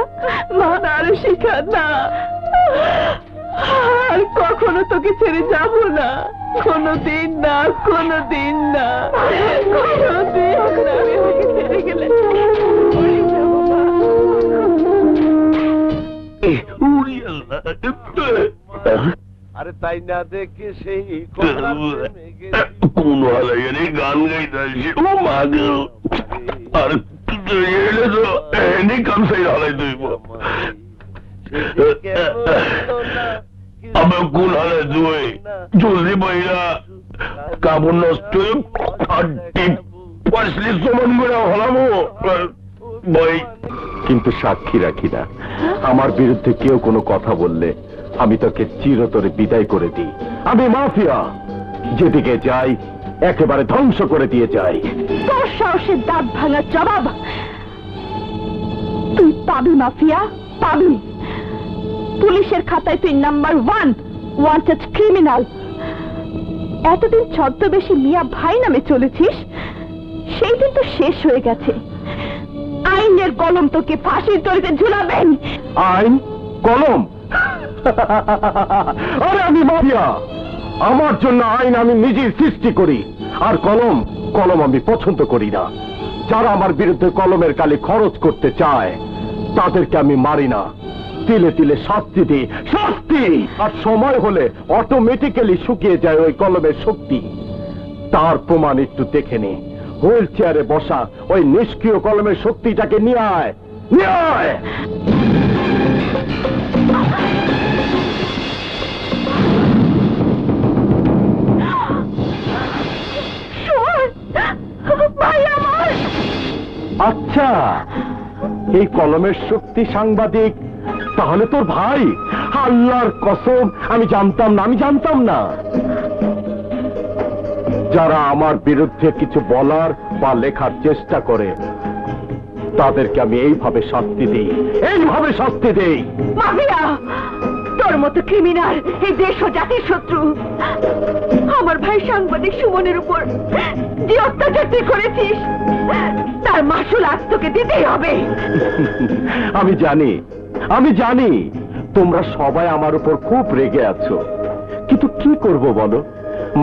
মা? আর শিখা না, আর কখনো তোকে ছেড়ে যাব না, কোনোদিন না, কোনোদিন না, কোনোদিন না। আমি তোকে ছেড়ে গেলে মরে যাবো মা। আরে তাই না দেখে সেই কোন হালাইয়ারে গান গাইতেছি। ও মা গো, আর এলে তো এনে কাম সাই হালাই দইব। আমি কোন হালাই দুই জলদি বইরা কাপড় নষ্ট পাশলি সমান করে হলামো বই। কিন্তু সাক্ষী রাখি না, আমার বিরুদ্ধে কেউ কোনো কথা বললে আমি তোকে চিরতরে বিদায় করে দিই। আমি মাফিয়া, যেদিকে যাই একেবারে ধ্বংস করে দিয়ে যাই। তোর সাহসের দাঁত ভাঙা জবাব তুই পাবি মাফিয়া, পাবি। পুলিশের খাতায় তুই নাম্বার 1 ওয়ান্টেড ক্রিমিনাল। এতদিন ছদ্মবেশী মিয়া ভাই নামে চলেছিস, সেই দিন তো শেষ হয়ে গেছে। আইনের কলম তোকে ফাঁসির দড়িতে ঝুলাবেন। আইন কলম? আরে আমি মাফিয়া, আমার জন্য আইন আমি নিজেই সৃষ্টি করি, আর কলম কলম আমি পছন্দ করি না। যারা আমার বিরুদ্ধে কলমের কালি খরচ করতে চায় তাদেরকে আমি মারি না, তিলে তিলে শাস্তি দিই, শাস্তি। আর সময় হলে অটোমেটিক্যালি শুকিয়ে যায় ওই কলমের শক্তি। তার প্রমাণ একটু দেখে নে। হুইল চেয়ারে বসা ওই নিষ্ক্রিয় কলমের শক্তিটাকে নিয়ে আয়, নিয়ে আয়। আচ্ছা, এই কলমের শক্তি সাংবাদিক তাহলে তোর ভাই? আল্লাহর কসম, আমি জানতাম না, আমি জানতাম না। যারা আমার বিরুদ্ধে কিছু বলার বা লেখার চেষ্টা করে তাদেরকে আমি এইভাবে শাস্তি দিই, এইভাবে শাস্তি দিই। মাফিয়া, তোর মতো ক্রিমিনাল এই দেশ ও জাতির শত্রু। আমার ভাই সাংবাদিক সুমনের উপর যে অত্যাচার তুই করেছিস তার মাসুল আজ তোকে দিতেই হবে। আমি জানি, আমি জানি তোমরা সবাই আমার উপর খুব রেগে আছো, কিন্তু কি করব বলো?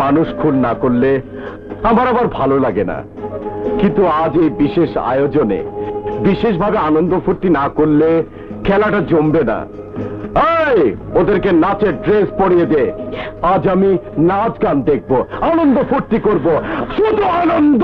মানুষ খুন না করলে আমার আবার ভালো লাগে না। কিন্তু আজ এই বিশেষ আয়োজনে বিশেষভাবে আনন্দ ফুর্তি না করলে খেলাটা জমবে না। এই, ওদেরকে নাচের ড্রেস পরিয়ে দে। আজ আমি নাচ গান দেখবো, আনন্দ ফুর্তি করব, শুধু আনন্দ।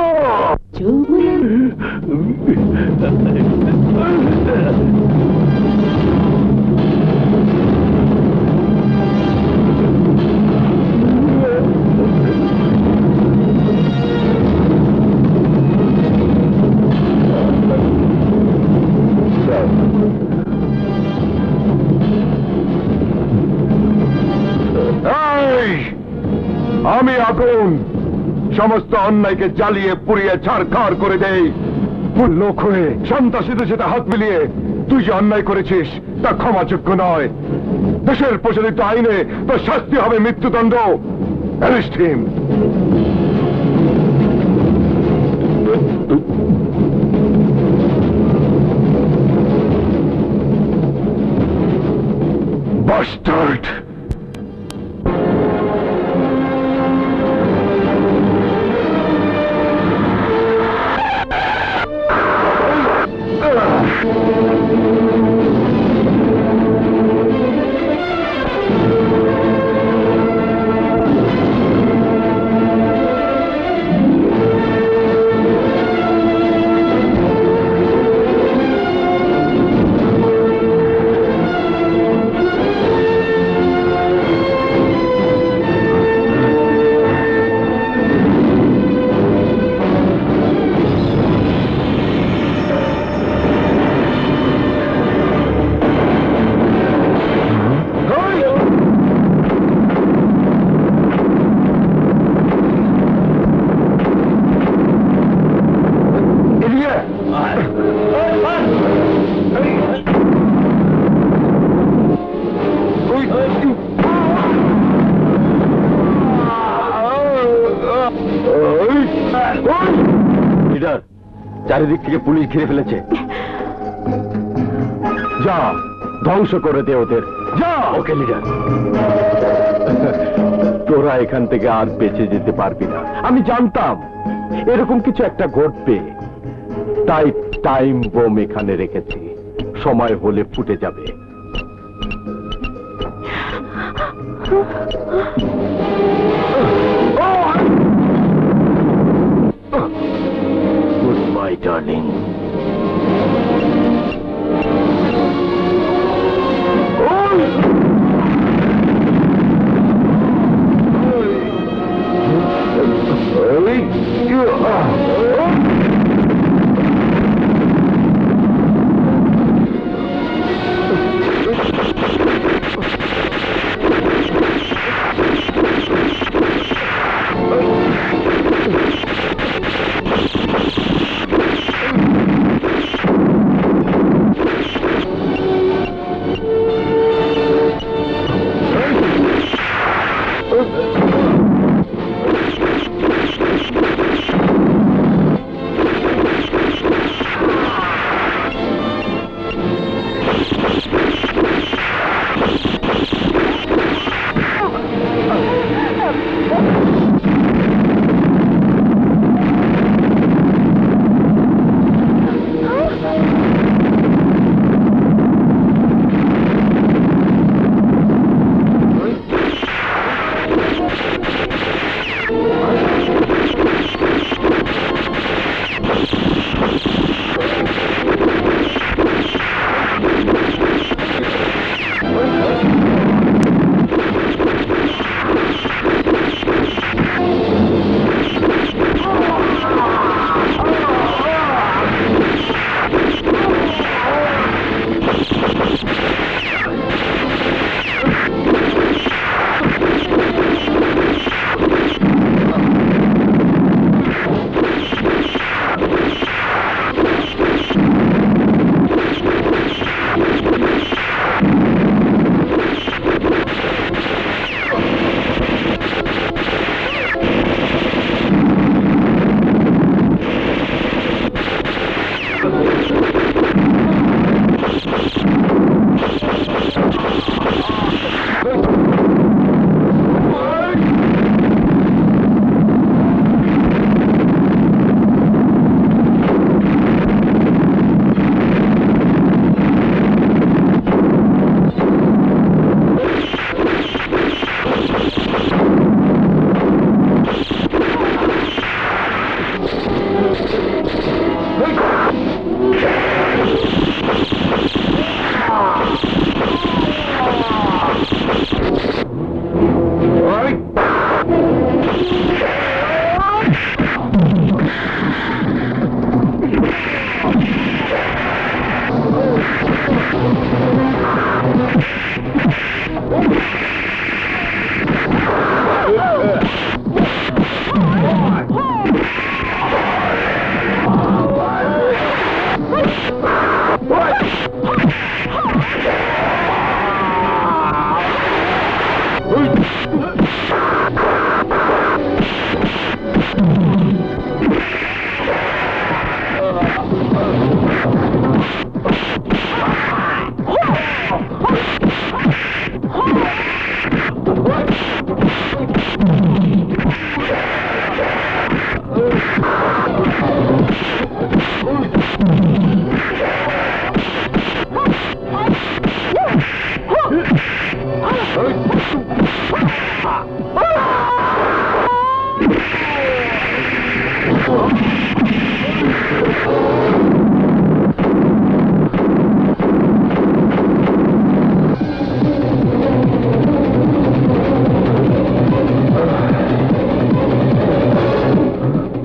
আমি আগুন, সমস্ত অন্যায়কে জ্বালিয়ে পুড়িয়ে ছাড়খাড় করে দেই। লোক হয়ে সন্ত্রাসীদের সাথে হাত মিলিয়ে তুই যে অন্যায় করেছিস তা ক্ষমাযোগ্য নয়। দেশের প্রচলিত আইনে তোর শাস্তি হবে মৃত্যুদণ্ড। Arrest him. বাস্টার্ড। চারিদিক থেকে পুলিশ ঘিরে ফেলেছে। যা, ধ্বংস করে দে ওদের, যা। ওকে লিডার। তোরা এখান থেকে আর বেঁচে যেতে পারবি না। আমি জানতাম এরকম কিছু একটা ঘটবে, তাই টাইম বোম এখানে রেখেছি, সময় হলে ফুটে যাবে। Goodbye, darling.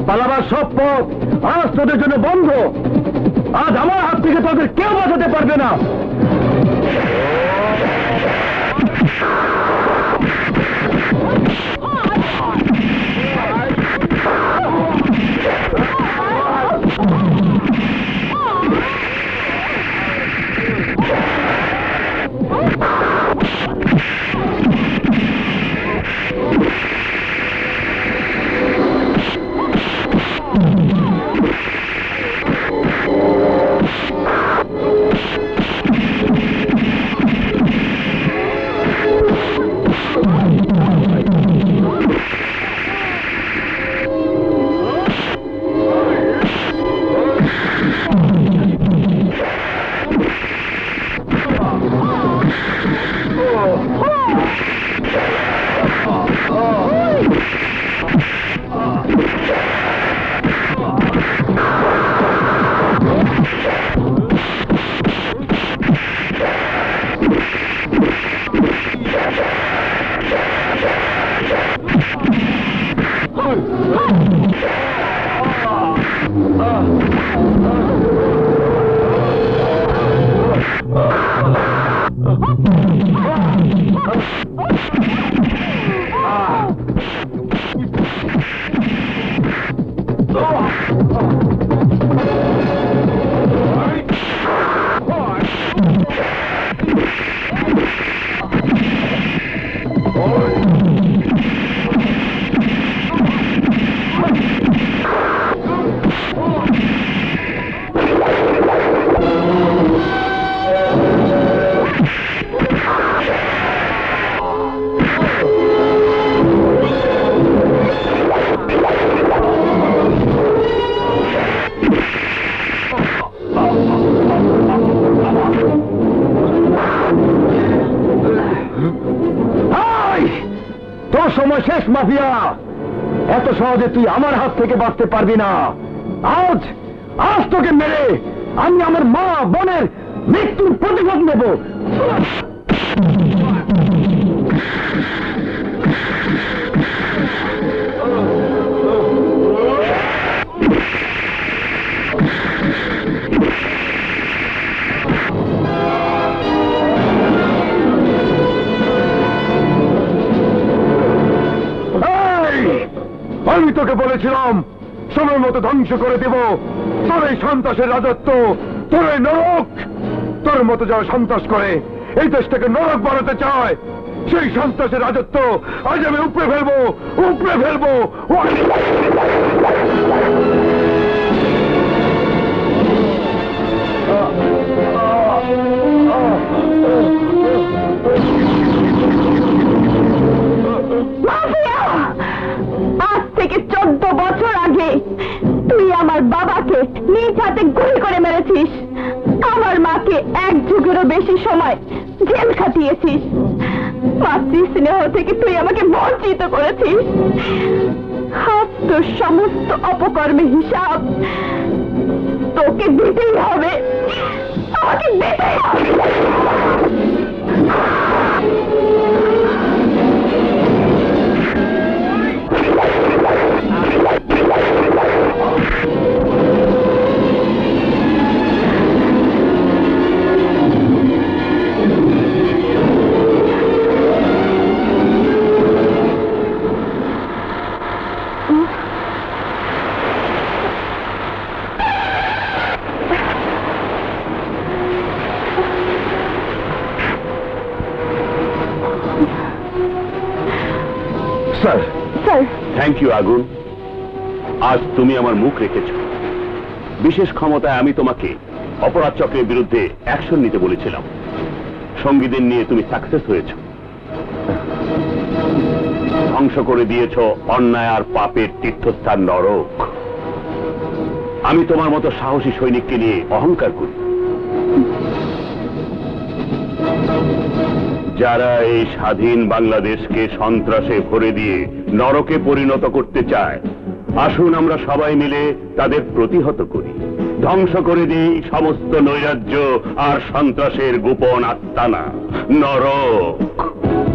পালাবার সব পথ আজ তোদের জন্য বন্ধ। আজ আমার হাত থেকে তোদের কেউ বাঁচাতে পারবে না। তোর সময় শেষ মাফিয়া। এত সহজে তুই আমার হাত থেকে বাঁচতে পারবি না। আজ আজ তোকে মেরে আমি আমার মা বোনের মৃত্যুর প্রতিশোধ নেব। আমি তোকে বলেছিলাম সময় মতো ধ্বংস করে দেব তোর এই সন্ত্রাসের রাজত্ব, তোর এই নরক। তোর মতো যারা সন্ত্রাস করে এই দেশটাকে নরক বানাতে চায়, সেই সন্ত্রাসের রাজত্ব আজ আমি উপড়ে ফেলবো, উপড়ে ফেলবো। আজ থেকে 14 বছর আগে তুই আমার বাবাকে নিজ হাতে গুলি করে মেরেছিস, আমার মাকে 1 যুগেরও বেশি সময় জেল খাটিয়েছিস। মাতৃস্নেহ থেকে তুই আমাকে বঞ্চিত করেছিস। আজ তোর সমস্ত অপকর্মের হিসাব তোকে দিতেই হবে, আমাকে দিতেই হবে। স্যার, স্যার, থ্যাংক ইউ আগুন। আজ তুমি আমার মুখ রেখেছ। বিশেষ ক্ষমতায় আমি তোমাকে অপরাধ চক্রের বিরুদ্ধে অ্যাকশন নিতে বলেছিলাম। সঙ্গীদের নিয়ে তুমি সাকসেস হয়েছ। ধ্বংস করে দিয়েছ অন্যায় আর পাপের তীর্থস্থান নরক। আমি তোমার মতো সাহসী সৈনিককে নিয়ে অহংকার করি। যারা এই স্বাধীন বাংলাদেশকে সন্ত্রাসে ভরে দিয়ে নরকে পরিণত করতে চায়, আসুন আমরা সবাই মিলে তাদের প্রতিহত করি, ধ্বংস করে দিই সমস্ত নৈরাজ্য আর সন্ত্রাসের গোপন আস্তানা, নরক।